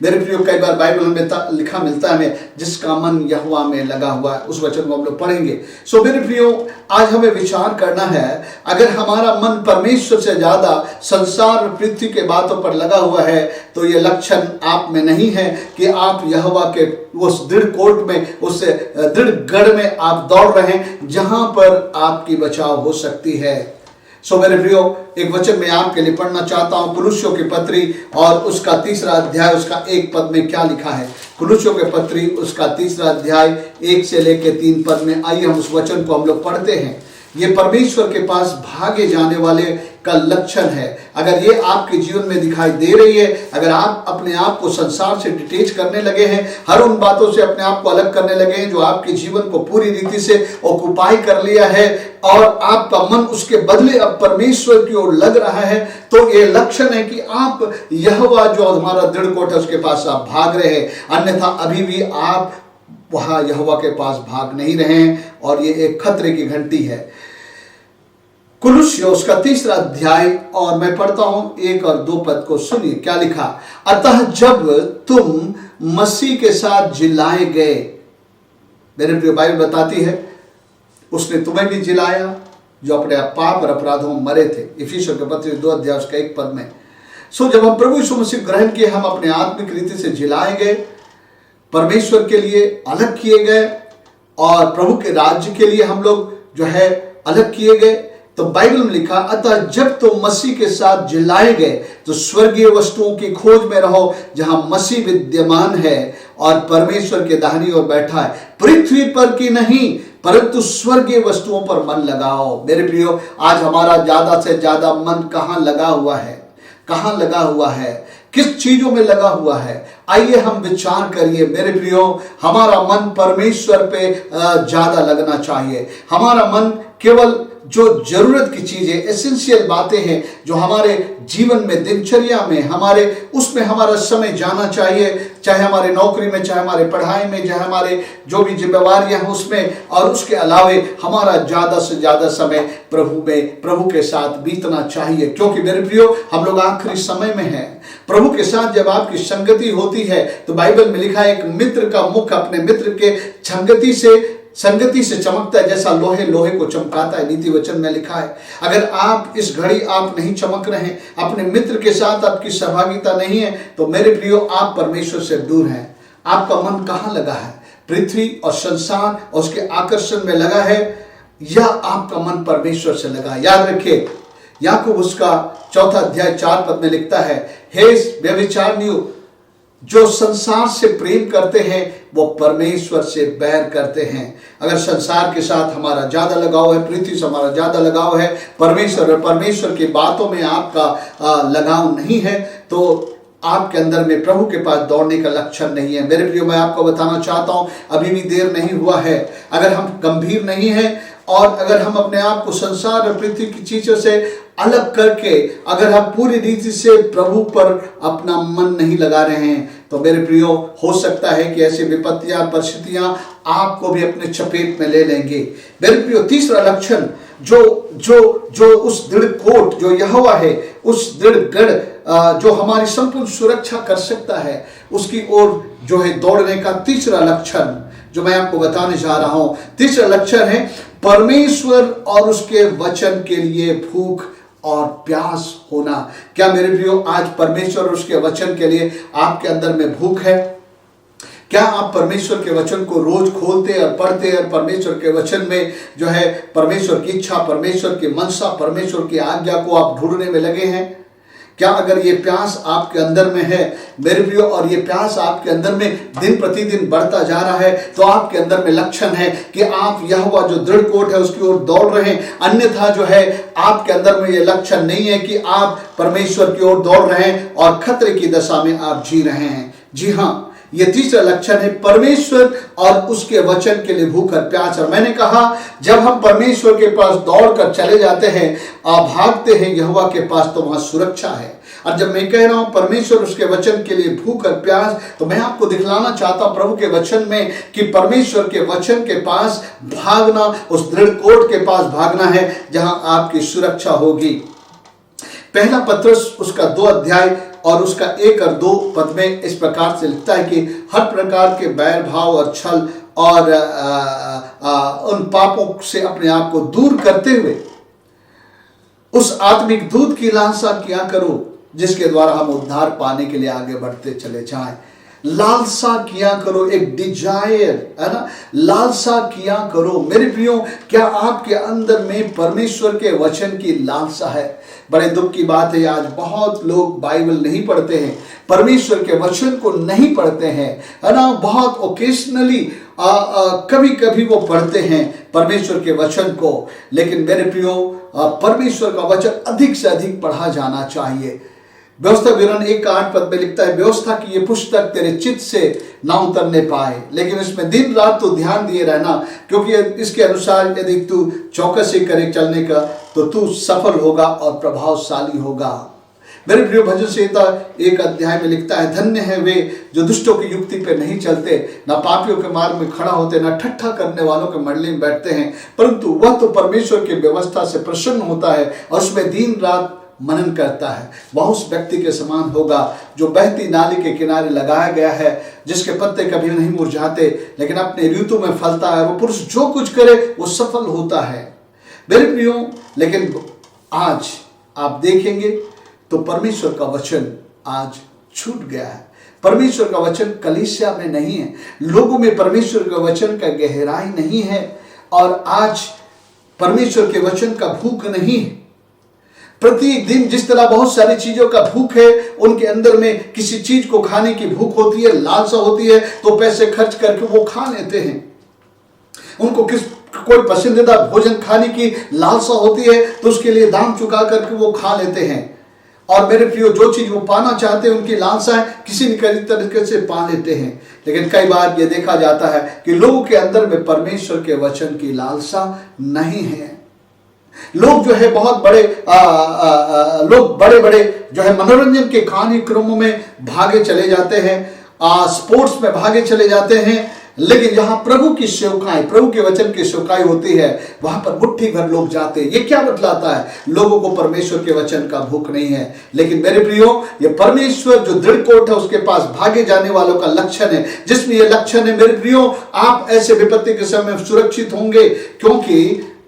मेरे प्रियो, कई बार बाइबल में लिखा मिलता है हमें, जिसका मन यहोवा में लगा हुआ है, उस वचन को हम लोग पढ़ेंगे। सो मेरे प्रियो, आज हमें विचार करना है, अगर हमारा मन परमेश्वर से ज्यादा संसार और पृथ्वी के बातों पर लगा हुआ है, तो ये लक्षण आप में नहीं है कि आप यहोवा के उस दृढ़ कोर्ट में, उस दृढ़ गढ़ में आप दौड़ रहे हैं जहां पर आपकी बचाव हो सकती है। सो मेरे प्रियो, एक वचन में आपके लिए पढ़ना चाहता हूं, कुलुस्सियों की पत्री और उसका 3रा अध्याय, उसका 1 पद में क्या लिखा है। कुलुस्सियों की पत्री उसका 3रा अध्याय 1 से लेकर 3 पद में, आइए हम उस वचन को हम लोग पढ़ते हैं। ये परमेश्वर के पास भागे जाने वाले का लक्षण है। अगर ये आपके जीवन में दिखाई दे रही है, अगर आप अपने आप को संसार से डिटेच करने लगे हैं, हर उन बातों से अपने आप को अलग करने लगे हैं जो आपके जीवन को पूरी रीति से ऑक्युपाई कर लिया है, और आपका मन उसके बदले अब परमेश्वर की ओर लग रहा है, तो ये लक्षण है कि आप यहोवा जो हमारा दृढ़ कोट है उसके पास आप भाग रहे हैं। अन्यथा अभी भी आप वहां यहोवा के पास भाग नहीं रहे हैं, और ये एक खतरे की घंटी है। कुलुस्सियों उसका 3रा अध्याय, और मैं पढ़ता हूं 1 और 2 पद को, सुनिए क्या लिखा। अतः जब तुम मसीह के साथ जिलाए गए, मेरे प्रिय बाइबल बताती है उसने तुम्हें भी जिलाया जो अपने पाप और अपराधों में मरे थे। इफिसियों के पत्र 2 अध्याय उसका 1 पद में। सो जब हम प्रभु यीशु मसीह ग्रहण किए, हम अपने आत्मिक रीति से जिलाए गए, परमेश्वर के लिए अलग किए गए, और प्रभु के राज्य के लिए हम लोग जो है अलग किए गए। तो बाइबल में लिखा, अतः जब तुम मसीह के साथ जिलाए गए, तो स्वर्गीय वस्तुओं की खोज में रहो जहां मसीह विद्यमान है और परमेश्वर के दाहिनी ओर बैठा है। पृथ्वी पर की नहीं, परंतु स्वर्गीय वस्तुओं पर मन लगाओ। मेरे प्रियो, आज हमारा ज्यादा से ज्यादा मन कहाँ लगा हुआ है? कहाँ लगा हुआ है? किस चीजों में लगा हुआ है? आइए हम विचार करिए। मेरे प्रियो, हमारा मन परमेश्वर पे ज्यादा लगना चाहिए। हमारा मन केवल जो जरूरत की चीजें, एसेंशियल बातें हैं जो हमारे जीवन में, दिनचर्या में, हमारे उसमें हमारा समय जाना चाहिए, चाहे हमारे नौकरी में, चाहे हमारे पढ़ाई में, चाहे हमारे जो भी जिम्मेवारियां हैं उसमें, और उसके अलावे हमारा ज्यादा से ज्यादा समय प्रभु में, प्रभु के साथ बीतना चाहिए। क्योंकि मेरे प्रियो, हम लोग आखिरी समय में हैं। प्रभु के साथ जब आपकी संगति होती है, तो बाइबल में लिखा है, एक मित्र का मुख अपने मित्र के संगति से संगति से चमकता है, जैसा लोहे लोहे को चमकाता है, नीति वचन में लिखा है। अगर आप इस घड़ी आप नहीं चमक रहे हैं, अपने मित्र के साथ आपकी सहभागिता नहीं है, तो मेरे प्रियो आप परमेश्वर से दूर हैं। आपका मन कहाँ लगा है? पृथ्वी और संसार और उसके आकर्षण में लगा है, या आपका मन परमेश्वर से लगा? याद रखिए, याकूब उसका 4 अध्याय 4 पद में लिखता है, हे व्यभिचारियों, जो संसार से प्रेम करते हैं वो परमेश्वर से बैर करते हैं। अगर संसार के साथ हमारा ज्यादा लगाव है, पृथ्वी से हमारा ज्यादा लगाव है, परमेश्वर और परमेश्वर की बातों में आपका लगाव नहीं है, तो आपके अंदर में प्रभु के पास दौड़ने का लक्षण नहीं है। मेरे प्रियो, मैं आपको बताना चाहता हूं, अभी भी देर नहीं हुआ है। अगर हम गंभीर नहीं हैं और अगर हम अपने आप को संसार और पृथ्वी की चीजों से अलग करके अगर हम पूरी रीति से प्रभु पर अपना मन नहीं लगा रहे हैं, तो मेरे प्रियो, हो सकता है कि ऐसी विपत्तियां, परिस्थितियां आपको भी अपने चपेट में ले लेंगे। मेरे प्रियो, तीसरा लक्षण जो उस दृढ़ कोट जो यहोवा है, उस दृढ़ गढ़ जो हमारी संपूर्ण सुरक्षा कर सकता है, उसकी ओर जो है दौड़ने का तीसरा लक्षण जो मैं आपको बताने जा रहा हूं, तीसरा लक्षण है परमेश्वर और उसके वचन के लिए भूख और प्यास होना। क्या मेरे प्रियो, आज परमेश्वर और उसके वचन के लिए आपके अंदर में भूख है? क्या आप परमेश्वर के वचन को रोज खोलते और पढ़ते और परमेश्वर के वचन में जो है परमेश्वर की इच्छा, परमेश्वर की मनसा, परमेश्वर की आज्ञा को आप ढूंढने में लगे हैं? क्या अगर ये प्यास आपके अंदर में है मेरे प्रियो, और ये प्यास आपके अंदर में दिन प्रतिदिन बढ़ता जा रहा है, तो आपके अंदर में लक्षण है कि आप यहोवा जो दृढ़ कोट है उसकी ओर दौड़ रहे हैं। अन्यथा जो है आपके अंदर में ये लक्षण नहीं है कि आप परमेश्वर की ओर दौड़ रहे हैं और खतरे की दशा में आप जी रहे हैं। जी हाँ, ये तीसरा लक्षण है परमेश्वर और उसके वचन के लिए भूख और प्यास। और मैंने कहा, जब हम परमेश्वर के पास दौड़कर चले जाते हैं, भागते हैं यहोवा के पास, तो वहां सुरक्षा है। और जब मैं कह रहा हूं परमेश्वर उसके वचन के लिए भूख और प्यास, तो मैं आपको दिखलाना चाहता हूं प्रभु के वचन में कि परमेश्वर के वचन के पास भागना, उस दृढ़ कोट के पास भागना है जहां आपकी सुरक्षा होगी। पहला पत्रस उसका 2 अध्याय और उसका 1 और 2 पद में इस प्रकार से लिखता है कि हर प्रकार के बैर भाव और छल और उन पापों से अपने आप को दूर करते हुए उस आत्मिक दूध की लालसा किया करो, जिसके द्वारा हम उद्धार पाने के लिए आगे बढ़ते चले जाएं। लालसा किया करो, एक डिजायर है ना, लालसा किया करो। मेरे प्रियो, क्या आपके अंदर में परमेश्वर के वचन की लालसा है? बड़े दुख की बात है, आज बहुत लोग बाइबल नहीं पढ़ते हैं, परमेश्वर के वचन को नहीं पढ़ते हैं, है ना। बहुत ओकेशनली कभी कभी वो पढ़ते हैं परमेश्वर के वचन को, लेकिन मेरे प्रियो, परमेश्वर का वचन अधिक से अधिक पढ़ा जाना चाहिए। व्यवस्था विवरण 1:8 पद में लिखता है, व्यवस्था की ये पुस्तक तेरे चित्त से ना उतरने पाए, लेकिन इसमें दिन रात तो ध्यान दिए रहना, क्योंकि इसके अनुसार यदि तू चौकसी करे चलने का, तो तू सफल होगा और प्रभावशाली होगा। मेरे प्रिय, भजन संहिता 1 अध्याय में लिखता है, धन्य है वे जो दुष्टों की युक्ति पे नहीं चलते, ना पापियों के मार्ग में खड़ा होते, ना ठट्ठा करने वालों के मंडली में बैठते हैं, परंतु वह तो परमेश्वर की व्यवस्था से प्रसन्न होता है और उसमें दिन रात मनन करता है। वह उस व्यक्ति के समान होगा जो बहती नाली के किनारे लगाया गया है, जिसके पत्ते कभी नहीं मुरझाते, लेकिन अपने ऋतु में फलता है। वो पुरुष जो कुछ करे वो सफल होता है। मेरे प्रियो, लेकिन आज आप देखेंगे तो परमेश्वर का वचन आज छूट गया है। परमेश्वर का वचन कलीसिया में नहीं है, लोगों में परमेश्वर के वचन का गहराई नहीं है, और आज परमेश्वर के वचन का भूख नहीं है। प्रतिदिन जिस तरह बहुत सारी चीजों का भूख है, उनके अंदर में किसी चीज को खाने की भूख होती है, लालसा होती है, तो पैसे खर्च करके वो खा लेते हैं। उनको कोई पसंदीदा भोजन खाने की लालसा होती है, तो उसके लिए दाम चुका करके वो खा लेते हैं। और मेरे प्रियो, जो चीज वो पाना चाहते हैं, उनकी लालसा है, किसी न किसी तरीके से पा लेते हैं। लेकिन कई बार ये देखा जाता है कि लोगों के अंदर में परमेश्वर के वचन की लालसा नहीं है। लोग जो है बहुत बड़े लोग बड़े बड़े जो है मनोरंजन के कार्यक्रमों में भागे चले जाते हैं, स्पोर्ट्स में भागे चले जाते हैं, लेकिन जहां प्रभु की सेवकाई, प्रभु के वचन की सेवकाई होती है, वहां पर मुट्ठी भर लोग जाते हैं। ये क्या बतलाता है? लोगों को परमेश्वर के वचन का भूख नहीं है। लेकिन मेरे प्रियो, ये परमेश्वर जो दृढ़ कोट है उसके पास भागे जाने वालों का लक्षण है। जिसमें ये लक्षण है मेरे प्रियो, आप ऐसे विपत्ति के समय में सुरक्षित होंगे, क्योंकि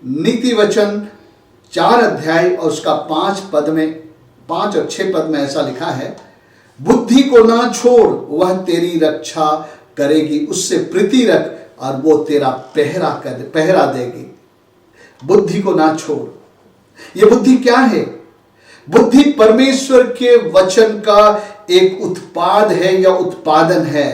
नीति वचन 4 अध्याय और उसका 5 और 6 पद में ऐसा लिखा है, बुद्धि को ना छोड़, वह तेरी रक्षा करेगी, उससे प्रीति रख और वो तेरा पहरा देगी। बुद्धि को ना छोड़। ये बुद्धि क्या है? बुद्धि परमेश्वर के वचन का एक उत्पाद है या उत्पादन है।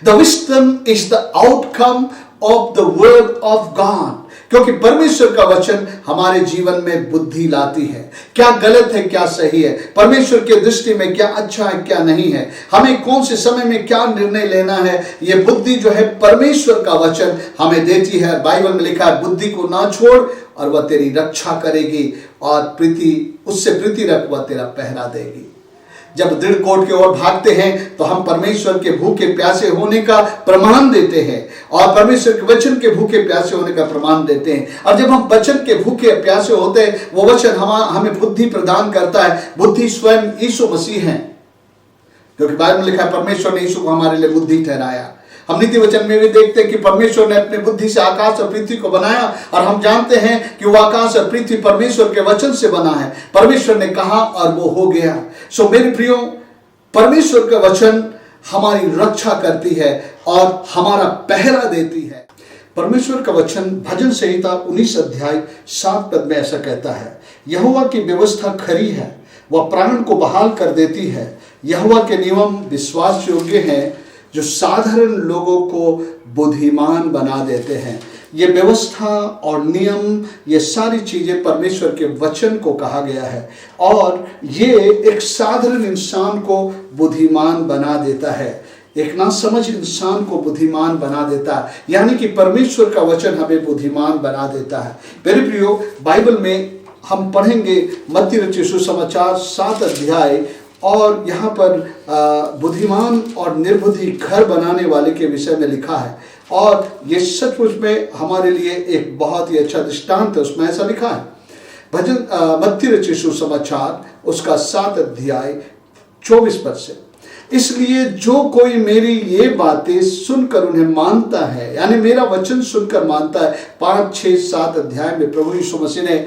The wisdom is the outcome of the word of God. क्योंकि परमेश्वर का वचन हमारे जीवन में बुद्धि लाती है। क्या गलत है, क्या सही है, परमेश्वर के दृष्टि में क्या अच्छा है, क्या नहीं है, हमें कौन से समय में क्या निर्णय लेना है, ये बुद्धि जो है परमेश्वर का वचन हमें देती है। बाइबल में लिखा है, बुद्धि को ना छोड़ और वह तेरी रक्षा करेगी और उससे प्रीति रख, वह तेरा पहरा देगी। जब दृढ़ कोट की ओर भागते हैं तो हम परमेश्वर के भूखे प्यासे होने का प्रमाण देते हैं और परमेश्वर के वचन के भूखे प्यासे होने का प्रमाण देते हैं। और जब हम वचन के भूखे प्यासे होते हैं, वो वचन हमें बुद्धि प्रदान करता है। बुद्धि स्वयं यीशु मसीह है, क्योंकि बाइबल में लिखा है परमेश्वर ने यीशु को हमारे लिए बुद्धि ठहराया। हम नीति वचन में भी देखते हैं कि परमेश्वर ने अपने बुद्धि से आकाश और पृथ्वी को बनाया, और हम जानते हैं कि वो आकाश और पृथ्वी परमेश्वर के वचन से बना है। परमेश्वर ने कहा और वो हो गया। सो मेरे प्रियो, परमेश्वर का वचन हमारी रक्षा करती है और हमारा पहरा देती है। परमेश्वर का वचन भजन संहिता 19 अध्याय 7 पद में ऐसा कहता है, यहोवा की व्यवस्था खरी है, वह प्राण को बहाल कर देती है। यहोवा के नियम विश्वास योग्य हैं, जो साधारण लोगों को बुद्धिमान बना देते हैं। ये व्यवस्था और नियम, ये सारी चीजें परमेश्वर के वचन को कहा गया है, और ये एक साधारण इंसान को बुद्धिमान बना देता है, एक नासमझ इंसान को बुद्धिमान बना देता है। यानी कि परमेश्वर का वचन हमें बुद्धिमान बना देता है। मेरे प्रियो, बाइबल में हम पढ़ेंगे मत्ती रचित सुसमाचार 7 अध्याय, और यहाँ पर बुद्धिमान और निर्बुद्धि घर बनाने वाले के विषय में लिखा है, और ये सचमुच में हमारे लिए एक बहुत ही अच्छा दृष्टांत है। उसमें ऐसा लिखा है, भजन मत्ती रचित सुसमाचार उसका 7 अध्याय 24 पद से, इसलिए जो कोई मेरी ये बातें सुनकर उन्हें मानता है, यानी मेरा वचन सुनकर मानता है। 5, 6, 7 अध्याय में प्रभु यीशु मसीह ने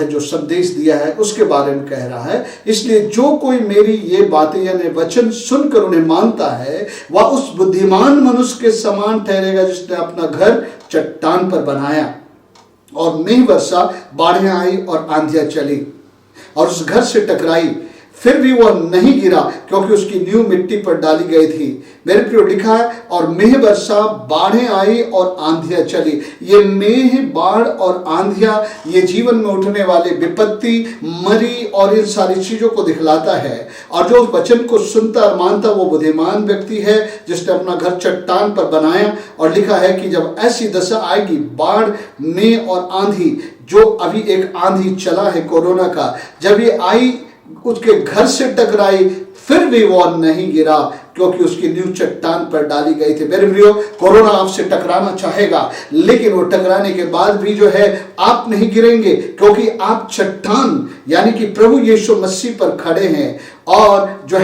जो संदेश दिया है उसके बारे में कह रहा है। इसलिए जो कोई मेरी ये बातें यानी वचन सुनकर उन्हें मानता है, वह उस बुद्धिमान मनुष्य के समान ठहरेगा जिसने अपना घर चट्टान पर बनाया, और मेघ वर्षा, बाढ़ें आई और आंधियां चली और उस घर से टकराई, फिर भी वह नहीं गिरा क्योंकि उसकी नींव मिट्टी पर डाली गई थी। मेरे प्रियो, लिखा है, और मेघ वर्षा, बाढ़ें आई और आंधियां चली। ये मेघ, बाढ़ और आंधियां ये जीवन में उठने वाले विपत्ति, मरी और इन सारी चीजों को दिखलाता है। और जो उस वचन को सुनता और मानता वो बुद्धिमान व्यक्ति है जिसने अपना घर चट्टान पर बनाया। और लिखा है कि जब ऐसी दशा आएगी, बाढ़, मेघ और आंधी, जो अभी एक आंधी चला है कोरोना का, जब ये आई उसके घर से टकराई, फिर भी वह नहीं गिरा क्योंकि उसकी नींव चट्टान पर डाली गई थी। मेरे प्रियो, कोरोना आपसे टकराना चाहेगा, लेकिन वो टकराने के बाद भी जो है आप नहीं गिरेंगे, क्योंकि आप चट्टान यानी कि प्रभु यीशु मसीह पर खड़े हैं, और जो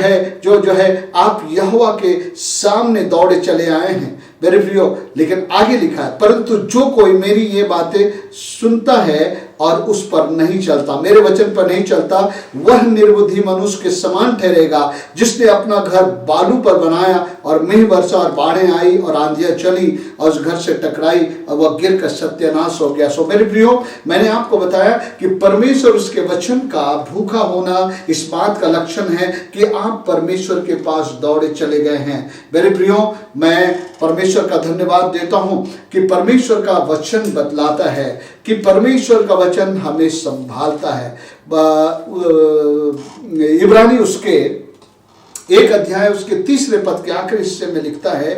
है आप यहोवा के सामने दौड़े चले आए हैं। मेरे प्रियो, लेकिन आगे लिखा है, परंतु जो कोई मेरी ये बातें सुनता है और उस पर नहीं चलता, मेरे वचन पर नहीं चलता, वह निर्बुद्धि मनुष्य के समान ठहरेगा जिसने अपना घर बालू पर बनाया, और मेघ वर्षा और बाढ़ें आई और आंधियां चली और उस घर से टकराई और वह गिर कर सत्यानाश हो गया। सो मेरे प्रियो, मैंने आपको बताया कि परमेश्वर उसके वचन का भूखा होना इस बात का लक्षण है कि आप परमेश्वर के पास दौड़े चले गए हैं। मेरे प्रियो, मैं परमेश्वर का धन्यवाद देता हूं कि परमेश्वर का वचन बतलाता है, कि परमेश्वर का वचन हमें संभालता है। इब्रानी उसके 1 अध्याय उसके 3 पद के आखिरी हिस्से में लिखता है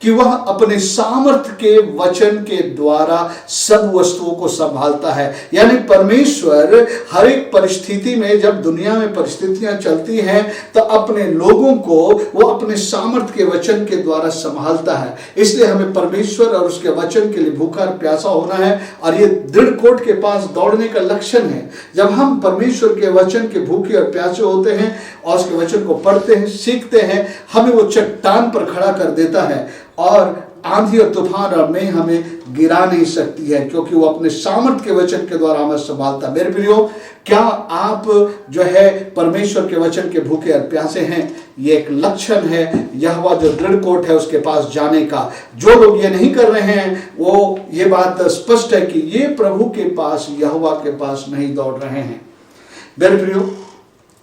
कि वह अपने सामर्थ्य के वचन के द्वारा सब वस्तुओं को संभालता है। यानी परमेश्वर हर एक परिस्थिति में, जब दुनिया में परिस्थितियां चलती हैं, तो अपने लोगों को वो अपने सामर्थ्य के वचन के द्वारा संभालता है। इसलिए हमें परमेश्वर और उसके वचन के लिए भूखा और प्यासा होना है, और ये दृढ़ कोट के पास दौड़ने का लक्षण है। जब हम परमेश्वर के वचन के भूखे और प्यासे होते हैं और उसके वचन को पढ़ते हैं, सीखते हैं, हमें वो चट्टान पर खड़ा कर देता है, और आंधी और तूफान और में हमें गिरा नहीं सकती है, क्योंकि वो अपने सामर्थ्य के वचन के द्वारा हमें संभालता है। मेरे प्रियो, क्या आप जो है परमेश्वर के वचन के भूखे और प्यासे हैं? ये एक लक्षण है यहोवा जो दृढ़ कोट है उसके पास जाने का। जो लोग ये नहीं कर रहे हैं, वो ये बात स्पष्ट है कि ये प्रभु के पास, यहोवा के पास नहीं दौड़ रहे हैं। मेरे प्रियो,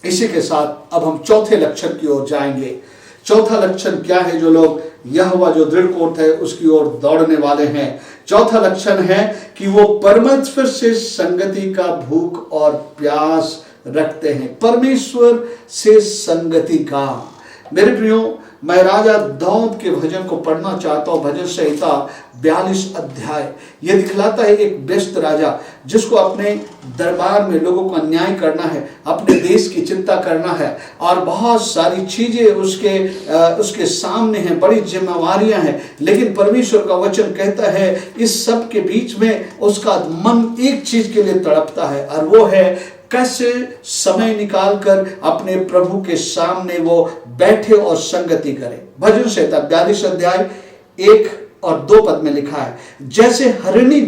इसी के साथ अब हम चौथे लक्षण की ओर जाएंगे। चौथा लक्षण क्या है? जो लोग यहोवा जो दृढ़ कोट है उसकी ओर दौड़ने वाले हैं। चौथा लक्षण है कि वो परमेश्वर से संगति का भूख और प्यास रखते हैं। परमेश्वर से संगति का। मेरे प्रियो, मैं राजा दाऊद के भजन को पढ़ना चाहता हूँ। भजन संहिता 42 अध्याय ये दिखलाता है एक व्यस्त राजा जिसको अपने दरबार में लोगों को अन्याय करना है, अपने देश की चिंता करना है, और बहुत सारी चीजें उसके सामने हैं, बड़ी जिम्मेवारियां हैं। लेकिन परमेश्वर का वचन कहता है इस सब के बीच में उसका मन एक चीज के लिए तड़पता है, और वो है कैसे समय निकालकर अपने प्रभु के सामने वो बैठे और संगति करे। भजन संहिता 42 अध्याय 1 और 2 पद में लिखा है, जैसे हरणी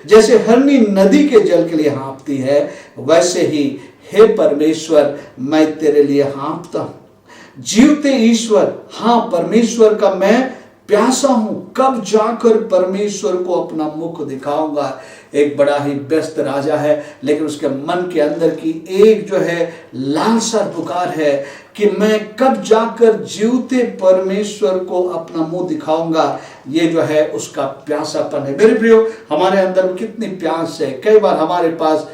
जैसे हरणी नदी के जल के लिए हाँफती है, वैसे ही हे परमेश्वर मैं तेरे लिए हाँफता हूं। जीवते ईश्वर, हाँ परमेश्वर का मैं प्यासा हूं, कब जाकर परमेश्वर को अपना मुख दिखाऊंगा। एक बड़ा ही व्यस्त राजा है, लेकिन उसके मन के अंदर की एक जो है लालसा पुकार है कि मैं कब जाकर जीवते परमेश्वर को अपना मुंह दिखाऊंगा। ये जो है उसका प्यासापन है। मेरे प्रियो, हमारे अंदर कितनी प्यास है। कई बार हमारे पास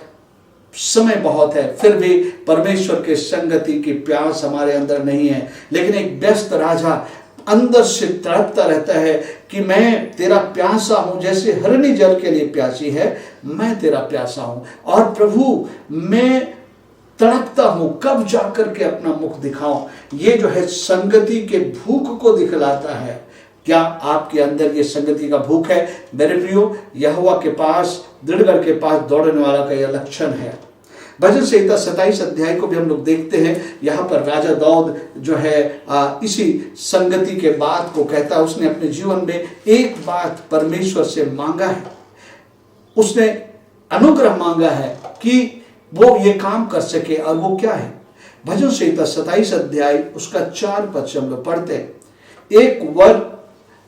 समय बहुत है, फिर भी परमेश्वर के संगति की प्यास हमारे अंदर नहीं है। लेकिन एक व्यस्त राजा अंदर से तड़पता रहता है कि मैं तेरा प्यासा हूं, जैसे हरणी जल के लिए प्यासी है, मैं तेरा प्यासा हूं। और प्रभु मैं तड़पता हूं, कब जाकर के अपना मुख दिखाऊं। ये जो है संगति के भूख को दिखलाता है। क्या आपके अंदर ये संगति का भूख है? मेरे प्रियो, यहोवा के पास, दृढ़गढ़ के पास दौड़ने वाला का यह लक्षण है। भजन संहिता 27 अध्याय को भी हम लोग देखते हैं। यहाँ पर राजा दाऊद जो है इसी संगति के बात को कहता है। उसने अपने जीवन में एक बात परमेश्वर से मांगा है, उसने अनुग्रह मांगा है कि वो ये काम कर सके, और वो क्या है? भजन संहिता 27 अध्याय उसका 4 पद से हम लोग पढ़ते हैं। एक वर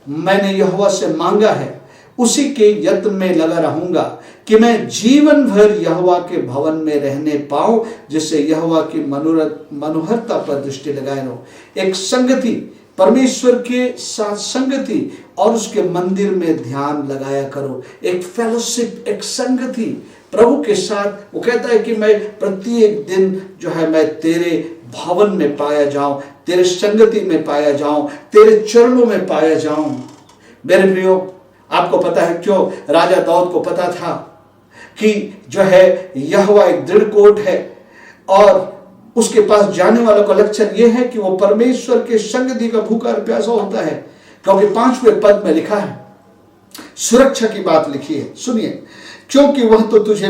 मैंने यहोवा से मांगा है, उसी के यत्न में लगा रहूंगा कि मैं जीवन भर यहोवा के भवन में रहने पाऊं, जिससे यहोवा की मनोहरता पर दृष्टि लगाए रहो। एक संगति, परमेश्वर के साथ संगति, और उसके मंदिर में ध्यान लगाया करो। एक फेलोशिप, एक संगति प्रभु के साथ। वो कहता है कि मैं प्रत्येक दिन जो है मैं तेरे भवन में पाया जाऊं, तेरे संगति में पाया जाऊं, तेरे चरणों में पाया जाऊं। मेरे प्रियो, आपको पता है क्यों राजा दाऊद को पता था कि जो है यहोवा एक दृढ़ कोट है, और उसके पास जाने वालों का लक्षण यह है कि वो परमेश्वर के संगति का भूखा और प्यासा होता है। क्योंकि 5वें पद में लिखा है, सुरक्षा की बात लिखी है, सुनिए, क्योंकि वह तो तुझे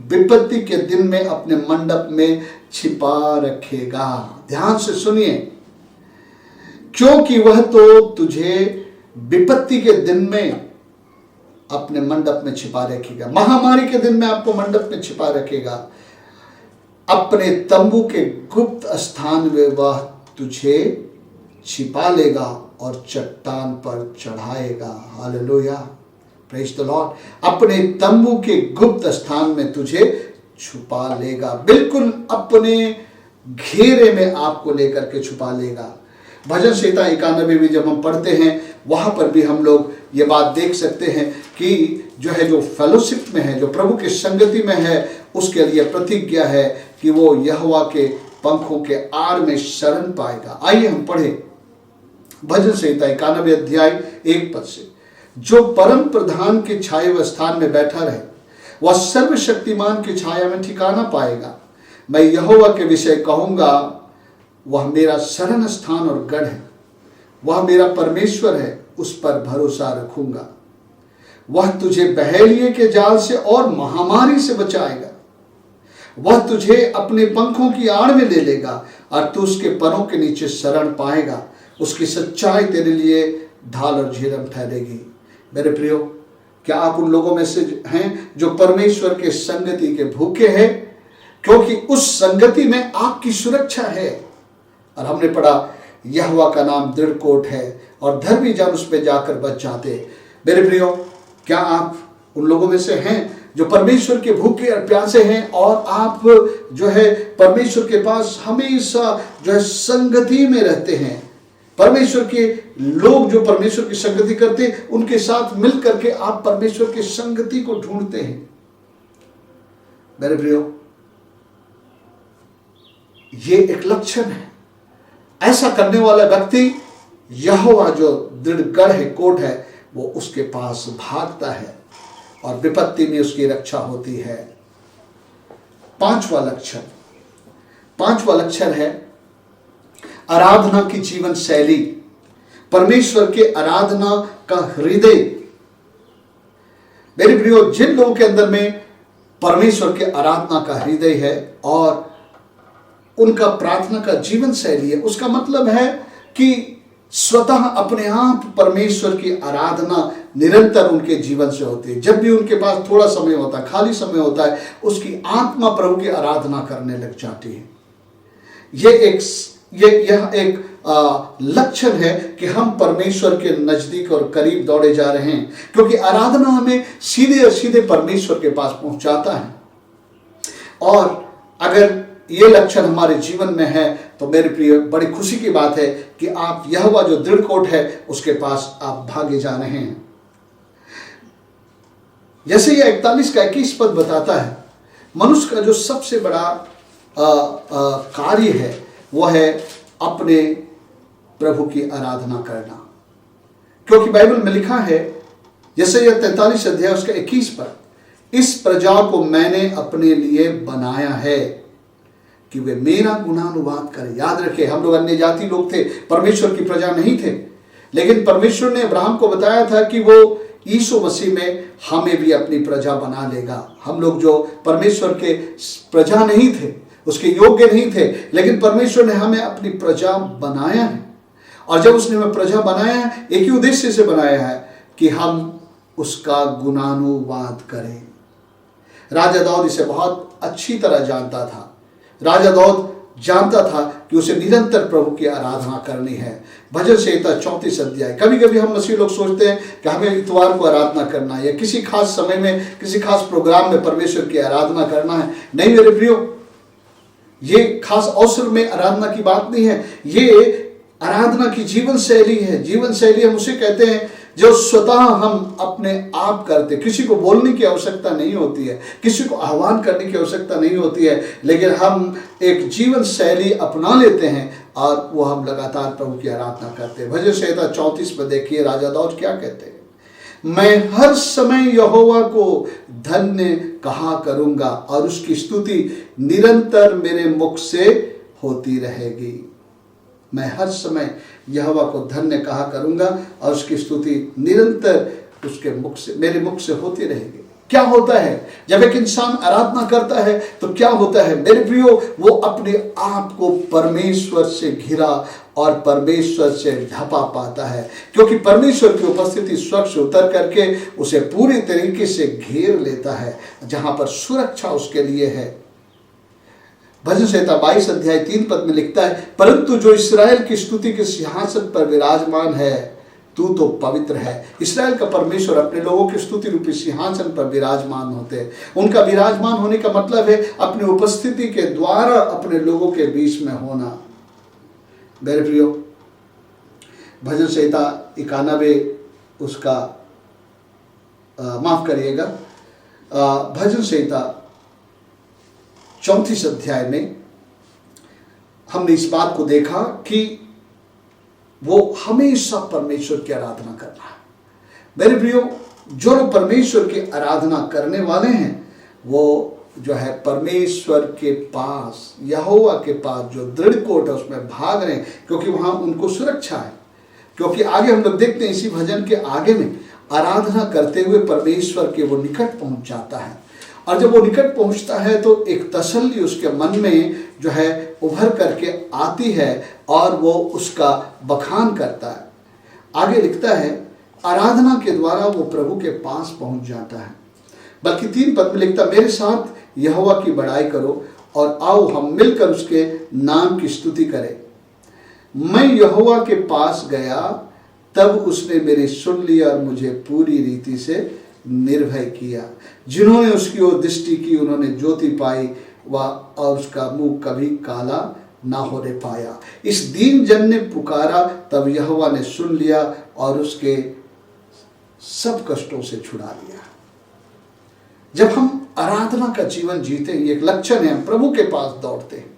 विपत्ति के दिन में अपने मंडप में छिपा रखेगा। ध्यान से सुनिए, क्योंकि वह तो तुझे विपत्ति के दिन में अपने मंडप में छिपा रखेगा। महामारी के दिन में आपको मंडप में छिपा रखेगा। अपने तंबू के गुप्त स्थान में वह तुझे छिपा लेगा और चट्टान पर चढ़ाएगा। Hallelujah, praise the Lord. अपने तंबू के गुप्त स्थान में तुझे छुपा लेगा, बिल्कुल अपने घेरे में आपको लेकर के छुपा लेगा। भजन संहिता 91 में जब हम पढ़ते हैं, वहां पर भी हम लोग ये बात देख सकते हैं कि जो है, जो फेलोशिप में है, जो प्रभु के संगति में है, उसके लिए प्रतिज्ञा है कि वो यहोवा के पंखों के आड़ में शरण पाएगा। आइए हम पढ़े भजन संहिता 91 अध्याय 1 पद से, जो परम प्रधान के छाए व स्थान में बैठा रहे वह सर्वशक्तिमान की छाया में ठिकाना पाएगा। मैं यहोवा के विषय कहूंगा, वह मेरा शरण स्थान और गढ़ है, वह मेरा परमेश्वर है, उस पर भरोसा रखूंगा। वह तुझे बहेलिए के जाल से और महामारी से बचाएगा। वह तुझे अपने पंखों की आड़ में ले लेगा और तू उसके परों के नीचे शरण पाएगा। उसकी सच्चाई तेरे लिए ढाल और झिलम ठहरेगी। मेरे प्रियो, क्या आप उन लोगों में से हैं जो परमेश्वर के संगति के भूखे हैं? क्योंकि उस संगति में आपकी सुरक्षा है। और हमने पढ़ा, यहोवा का नाम दृढ़ कोट है और धर्मी जन उस पर जाकर बच जाते। मेरे प्रियो, क्या आप उन लोगों में से हैं जो परमेश्वर के भूखे और प्यासे हैं और आप जो है परमेश्वर के पास हमेशा जो है संगति में रहते हैं? परमेश्वर के लोग जो परमेश्वर की संगति करते हैं, उनके साथ मिलकर के आप परमेश्वर की संगति को ढूंढते हैं। मेरे प्रियो, ये एक लक्षण है। ऐसा करने वाला व्यक्ति, यहोवा जो दृढ़ गढ़ है, कोट है, वो उसके पास भागता है और विपत्ति में उसकी रक्षा होती है। पांचवा लक्षण है आराधना की जीवन शैली, परमेश्वर के आराधना का हृदय। मेरे प्रियो, जिन लोगों के अंदर में परमेश्वर के आराधना का हृदय है और उनका प्रार्थना का जीवन शैली है, उसका मतलब है कि स्वतः अपने आप परमेश्वर की आराधना निरंतर उनके जीवन से होती है। जब भी उनके पास थोड़ा समय होता है, खाली समय होता है, उसकी आत्मा प्रभु की आराधना करने लग जाती है। यह एक लक्षण है कि हम परमेश्वर के नजदीक और करीब दौड़े जा रहे हैं, क्योंकि आराधना हमें सीधे और सीधे परमेश्वर के पास पहुंचाता है। और अगर ये लक्षण हमारे जीवन में है तो मेरे प्रिय, बड़ी खुशी की बात है कि आप यहोवा जो दृढ़ कोट है उसके पास आप भागे जा रहे हैं। जैसे ये 41 का 21 पद बताता है, मनुष्य का जो सबसे बड़ा कार्य है वो है अपने प्रभु की आराधना करना। क्योंकि बाइबल में लिखा है, जैसे यह 43 अध्याय उसका 21 पद, इस प्रजा को मैंने अपने लिए बनाया है कि वे मेरा गुणानुवाद करें। याद रखें, हम लोग अन्य जाति लोग थे, परमेश्वर की प्रजा नहीं थे, लेकिन परमेश्वर ने अब्राहम को बताया था कि वो यीशु मसीह में हमें भी अपनी प्रजा बना लेगा। हम लोग जो परमेश्वर के प्रजा नहीं थे, उसके योग्य नहीं थे, लेकिन परमेश्वर ने हमें अपनी प्रजा बनाया है। और जब उसने हमें प्रजा बनाया है, एक ही उद्देश्य से बनाया है कि हम उसका गुणानुवाद करें। राजा दाऊद इसे बहुत अच्छी तरह जानता था। राजा दाऊद जानता था कि उसे निरंतर प्रभु की आराधना करनी है। भजन संहिता 34 अध्याय। कभी कभी हम मसीह लोग सोचते हैं कि हमें इतवार को आराधना करना है या किसी खास समय में, किसी खास प्रोग्राम में परमेश्वर की आराधना करना है। नहीं मेरे प्रियो, ये खास अवसर में आराधना की बात नहीं है, ये आराधना की जीवन शैली है। जीवन शैली हम उसे कहते हैं जो स्वतः हम अपने आप करते। किसी को बोलने की आवश्यकता नहीं होती है, किसी को आह्वान करने की आवश्यकता नहीं होती है, लेकिन हम एक जीवन शैली अपना लेते हैं और वो हम लगातार प्रभु की आराधना करते हैं। भजन संहिता 34 में देखिए राजा दाऊद क्या कहते हैं, मैं हर समय यहोवा को धन्य कहा करूंगा और उसकी स्तुति निरंतर मेरे मुख से होती रहेगी। मैं हर समय यहोवा को धन्य कहा करूंगा और उसकी स्तुति निरंतर उसके मुख से, मेरे मुख से होती रहेगी। क्या होता है जब एक इंसान आराधना करता है तो क्या होता है मेरे प्रियो, वो अपने आप को परमेश्वर से घिरा और परमेश्वर से ढपा पाता है, क्योंकि परमेश्वर की उपस्थिति स्वर्ग से उतर करके उसे पूरी तरीके से घेर लेता है, जहां पर सुरक्षा उसके लिए है। भजन संहिता 22 अध्याय 3 पद में लिखता है, परंतु जो इस्राएल की स्तुति के सिंहासन पर विराजमान है, तू तो पवित्र है। इस्राएल का परमेश्वर अपने लोगों की स्तुति रूपी सिंहासन पर विराजमान होते हैं। उनका विराजमान होने का मतलब है अपनी उपस्थिति के द्वारा अपने लोगों के बीच में होना। मेरे प्रियो, भजन संहिता 91 उसका माफ करिएगा, भजन संहिता 34 अध्याय में हमने इस बात को देखा कि वो हमेशा परमेश्वर की आराधना करना है। मेरे प्रियो, जो लोग परमेश्वर की आराधना करने वाले हैं वो जो है परमेश्वर के पास, यहोवा के पास जो दृढ़ कोट है उसमें भाग रहे हैं, क्योंकि वहां उनको सुरक्षा है। क्योंकि आगे हम लोग देखते हैं इसी भजन के आगे में आराधना करते हुए परमेश्वर के वो निकट पहुंच जाता है, और जब वो निकट पहुंचता है तो एक तसल्ली उसके मन में जो है उभर करके आती है और वो उसका बखान करता है। आगे लिखता है आराधना के द्वारा वो प्रभु के पास पहुंच जाता है। बल्कि 3 पद में लिखता, मेरे साथ यहोवा की बड़ाई करो और आओ हम मिलकर उसके नाम की स्तुति करें। मैं यहोवा के पास गया, तब उसने मेरी सुन ली और मुझे पूरी रीति से निर्भय किया। जिन्होंने उसकी ओर दृष्टि की उन्होंने ज्योति पाई, और उसका मुंह कभी काला ना होने पाया। इस दीन जन ने पुकारा, तब यहोवा ने सुन लिया और उसके सब कष्टों से छुड़ा लिया। जब हम आराधना का जीवन जीते हैं, ये एक लक्षण है, हम प्रभु के पास दौड़ते हैं,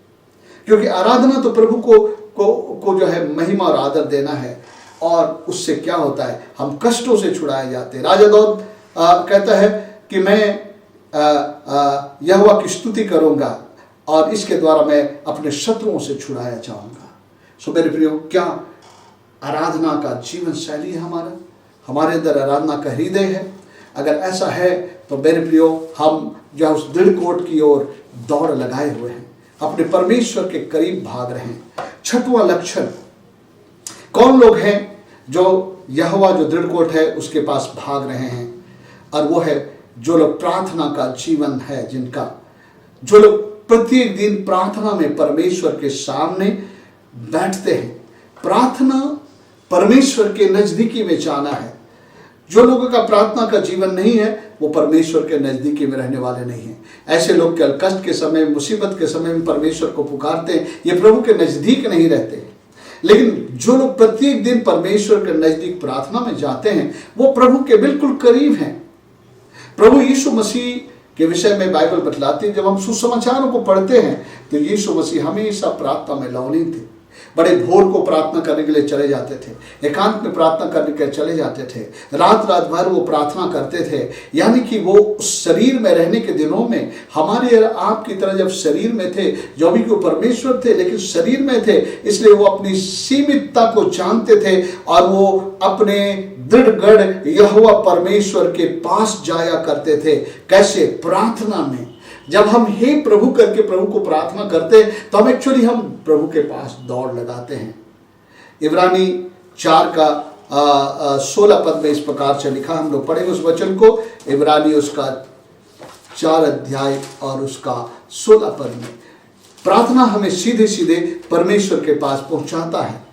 क्योंकि आराधना तो प्रभु को जो है महिमा और आदर देना है, और उससे क्या होता है, हम कष्टों से छुड़ाए जाते हैं। राजा दाऊद कहता है कि मैं यहोवा की स्तुति करूंगा और इसके द्वारा मैं अपने शत्रुओं से छुड़ाया जाऊंगा। सो मेरे प्रियो, क्या आराधना का जीवन शैली है हमारे अंदर आराधना का हृदय है? अगर ऐसा है तो मेरे प्रियो, हम जो उस दृढ़ कोट की ओर दौड़ लगाए हुए हैं, अपने परमेश्वर के करीब भाग रहे हैं। 6वां लक्षण, कौन लोग हैं जो यहोवा जो दृढ़ कोट है उसके पास भाग रहे हैं? और वो है जो लोग प्रार्थना का जीवन है जिनका, जो लोग प्रत्येक दिन प्रार्थना में परमेश्वर के सामने बैठते हैं। प्रार्थना परमेश्वर के नजदीकी में जाना है। जो लोगों का प्रार्थना का जीवन नहीं है वो परमेश्वर के नजदीकी में रहने वाले नहीं हैं। ऐसे लोग केवल कष्ट के समय, मुसीबत के समय में परमेश्वर को पुकारते हैं, ये प्रभु के नजदीक नहीं रहते। लेकिन जो लोग प्रत्येक दिन परमेश्वर के नजदीक प्रार्थना में जाते हैं वो प्रभु के बिल्कुल करीब हैं। प्रभु यीशु मसीह के विषय में बाइबल बतलाती है, जब हम सुसमाचारों को पढ़ते हैं तो यीशु मसीह हमेशा प्रार्थना में लवलीन थे। बड़े भोर को प्रार्थना करने के लिए चले जाते थे, एकांत में प्रार्थना करने के लिए चले जाते थे, रात रात भर वो प्रार्थना करते थे। यानी कि वो उस शरीर में रहने के दिनों में हमारे और आपकी तरह जब शरीर में थे, जो भी को परमेश्वर थे लेकिन शरीर में थे, इसलिए वो अपनी सीमितता को जानते थे और वो अपने दृढ़ गढ़ यहोवा परमेश्वर के पास जाया करते थे। कैसे? प्रार्थना में। जब हम हे प्रभु करके प्रभु को प्रार्थना करते हैं तो हम एक्चुअली हम प्रभु के पास दौड़ लगाते हैं। इब्रानी 4 का 16 पद में इस प्रकार से लिखा, हम लोग पढ़ेंगे उस वचन को। इब्रानी उसका 4 अध्याय और उसका 16 पद में प्रार्थना हमें सीधे सीधे परमेश्वर के पास पहुंचाता है।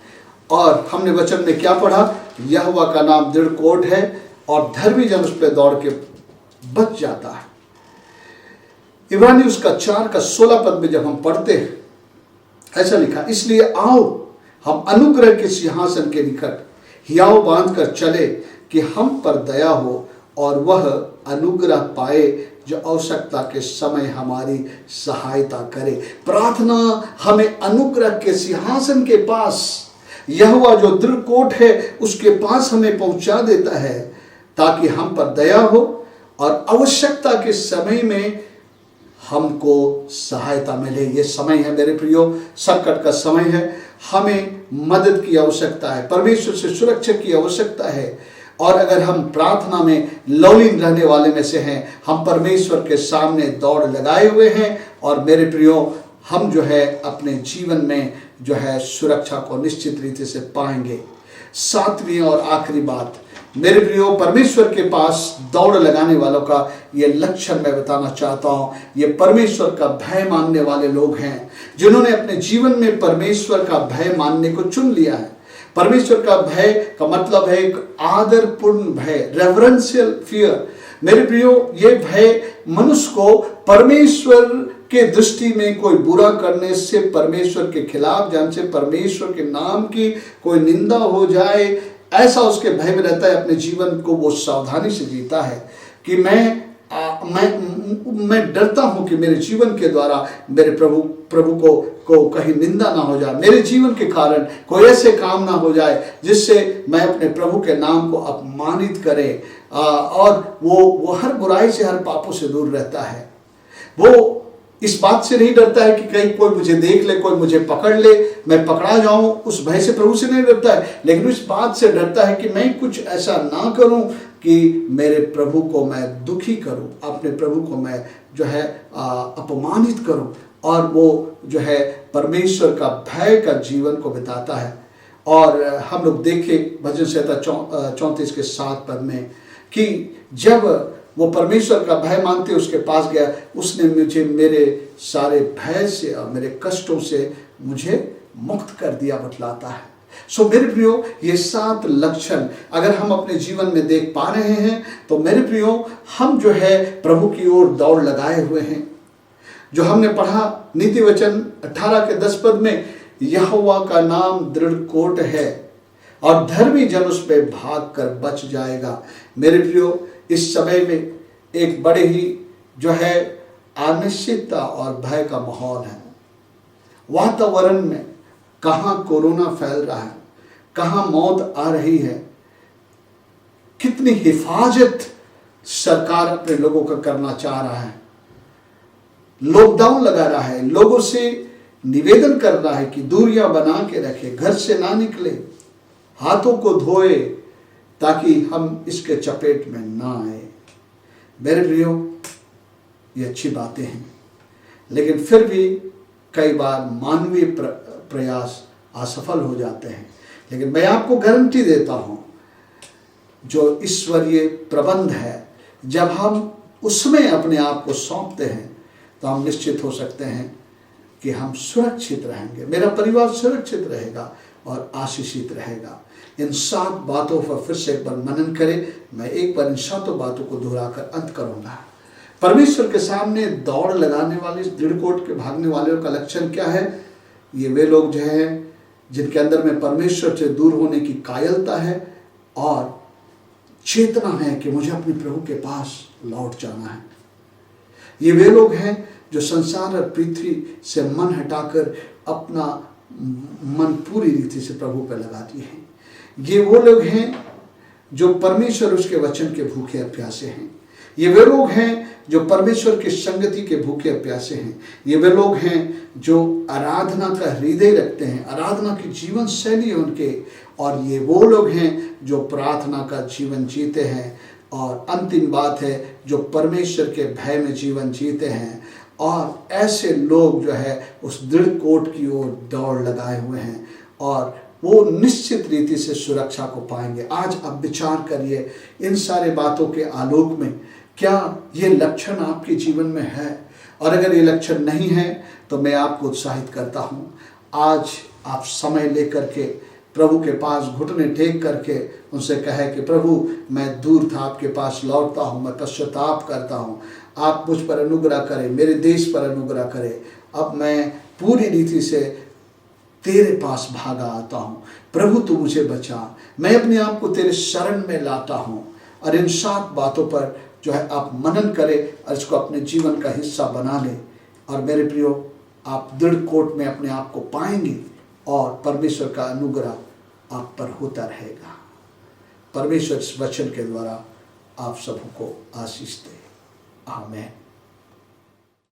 और हमने वचन में क्या पढ़ा? यहोवा का नाम दृढ़ कोट है और धर्मी जन उस पर दौड़ के बच जाता है। इब्रानी उसका 4 का 16 पद में जब हम पढ़ते हैं, ऐसा लिखा, इसलिए आओ हम अनुग्रह के सिंहासन के निकट हियाव बांध कर चले कि हम पर दया हो और वह अनुग्रह पाए जो आवश्यकता के समय हमारी सहायता करे। प्रार्थना हमें अनुग्रह के सिंहासन के पास, यहोवा जो दृढ़ कोट है उसके पास हमें पहुंचा देता है, ताकि हम पर दया हो और आवश्यकता के समय में हमको सहायता मिले। ये समय है मेरे प्रियो, संकट का समय है, हमें मदद की आवश्यकता है, परमेश्वर से सुरक्षा की आवश्यकता है। और अगर हम प्रार्थना में लवलीन रहने वाले में से हैं, हम परमेश्वर के सामने दौड़ लगाए हुए हैं, और मेरे प्रियो हम जो है अपने जीवन में जो है सुरक्षा को निश्चित रीति से पाएंगे। 7वीं और आखिरी बात, मेरे प्रियो, परमेश्वर के पास दौड़ लगाने वालों का ये लक्षण मैं बताना चाहता हूँ। ये परमेश्वर का भय मानने वाले लोग हैं, जिन्होंने अपने जीवन में परमेश्वर का भय मानने को चुन लिया है। परमेश्वर का भय का मतलब है एक आदरपूर्ण भय, रेवरेंशियल फियर। मेरे प्रियो, ये भय मनुष्य को परमेश्वर के दृष्टि में कोई बुरा करने से, परमेश्वर के खिलाफ जाने से, परमेश्वर के नाम की कोई निंदा हो जाए, ऐसा उसके भय में रहता है। अपने जीवन को वो सावधानी से जीता है कि मैं मैं डरता हूं कि मेरे जीवन के द्वारा मेरे प्रभु को कहीं निंदा ना हो जाए, मेरे जीवन के कारण कोई ऐसे काम ना हो जाए जिससे मैं अपने प्रभु के नाम को अपमानित करे। और वो हर बुराई से, हर पापों से दूर रहता है। वो इस बात से नहीं डरता है कि कहीं कोई मुझे देख ले, कोई मुझे पकड़ ले, मैं पकड़ा जाऊं, उस भय से प्रभु से नहीं डरता है, लेकिन इस बात से डरता है कि मैं कुछ ऐसा ना करूं कि मेरे प्रभु को मैं दुखी करूं, अपने प्रभु को मैं जो है अपमानित करूं। और वो जो है परमेश्वर का भय का जीवन को बिताता है। और हम लोग देखें भजन संहिता 34 के 7 पद में कि जब वो परमेश्वर का भय मानते उसके पास गया, उसने मुझे मेरे सारे भय से और मेरे कष्टों से मुझे मुक्त कर दिया बतलाता है। सो मेरे प्रियो, ये 7 लक्षण अगर हम अपने जीवन में देख पा रहे हैं तो मेरे प्रियो, हम जो है प्रभु की ओर दौड़ लगाए हुए हैं। जो हमने पढ़ा नीति वचन 18 के 10 पद में, यहोवा का नाम दृढ़ कोट है और धर्मी जन उस पे भाग कर बच जाएगा। मेरे प्रियो, इस समय में एक बड़े ही जो है अनिश्चितता और भय का माहौल है। वातावरण में कहाँ कोरोना फैल रहा है, कहाँ मौत आ रही है, कितनी हिफाजत सरकार अपने लोगों का करना चाह रहा है, लॉकडाउन लगा रहा है, लोगों से निवेदन कर रहा है कि दूरियां बना के रखे, घर से ना निकले, हाथों को धोए ताकि हम इसके चपेट में ना आए। मेरे प्रियो, ये अच्छी बातें हैं, लेकिन फिर भी कई बार मानवीय प्रयास असफल हो जाते हैं। लेकिन मैं आपको गारंटी देता हूं, जो ईश्वरीय प्रबंध है, जब हम उसमें अपने आप को सौंपते हैं तो हम निश्चित हो सकते हैं कि हम सुरक्षित रहेंगे, मेरा परिवार सुरक्षित रहेगा और आशीषित रहेगा। इन 7 बातों पर फिर से एक बार मनन करें। मैं एक बार इन 7 बातों को दोहराकर अंत करूंगा। परमेश्वर के सामने दौड़ लगाने वाले, दृढ़ कोट के भागने वालों का लक्षण क्या है? ये वे लोग जो हैं जिनके अंदर में परमेश्वर से दूर होने की कायरता है और चेतना है कि मुझे अपने प्रभु के पास लौट जाना है। ये वे लोग हैं जो संसार और पृथ्वी से मन हटाकर अपना मन पूरी रीति से प्रभु पर लगा दिए हैं। ये वो लोग हैं जो परमेश्वर उसके वचन के भूखे प्यासे हैं। ये वे लोग हैं जो परमेश्वर की संगति के भूखे प्यासे हैं। ये वे लोग हैं जो आराधना का हृदय रखते हैं, आराधना की जीवन शैली है उनके। और ये वो लोग हैं जो प्रार्थना का जीवन जीते हैं। और अंतिम बात है, जो परमेश्वर के भय में जीवन जीते हैं। और ऐसे लोग जो है उस दृढ़ कोट की ओर दौड़ लगाए हुए हैं और वो निश्चित रीति से सुरक्षा को पाएंगे। आज आप विचार करिए इन सारे बातों के आलोक में, क्या ये लक्षण आपके जीवन में है? और अगर ये लक्षण नहीं है तो मैं आपको उत्साहित करता हूँ, आज आप समय लेकर के प्रभु के पास घुटने टेक करके उनसे कहे कि प्रभु, मैं दूर था, आपके पास लौटता हूँ, मैं पश्चाताप करता हूँ, आप मुझ पर अनुग्रह करें, मेरे देश पर अनुग्रह करें। अब मैं पूरी रीति से तेरे पास भागा आता हूँ, प्रभु तू मुझे बचा, मैं अपने आप को तेरे शरण में लाता हूँ। और इन 7 बातों पर जो है आप मनन करें और इसको अपने जीवन का हिस्सा बना लें। और मेरे प्रियो, आप दृढ़ कोट में अपने आप को पाएंगे और परमेश्वर का अनुग्रह आप पर होता रहेगा। परमेश्वर इस वचन के द्वारा आप सबको आशीष दे। आमीन।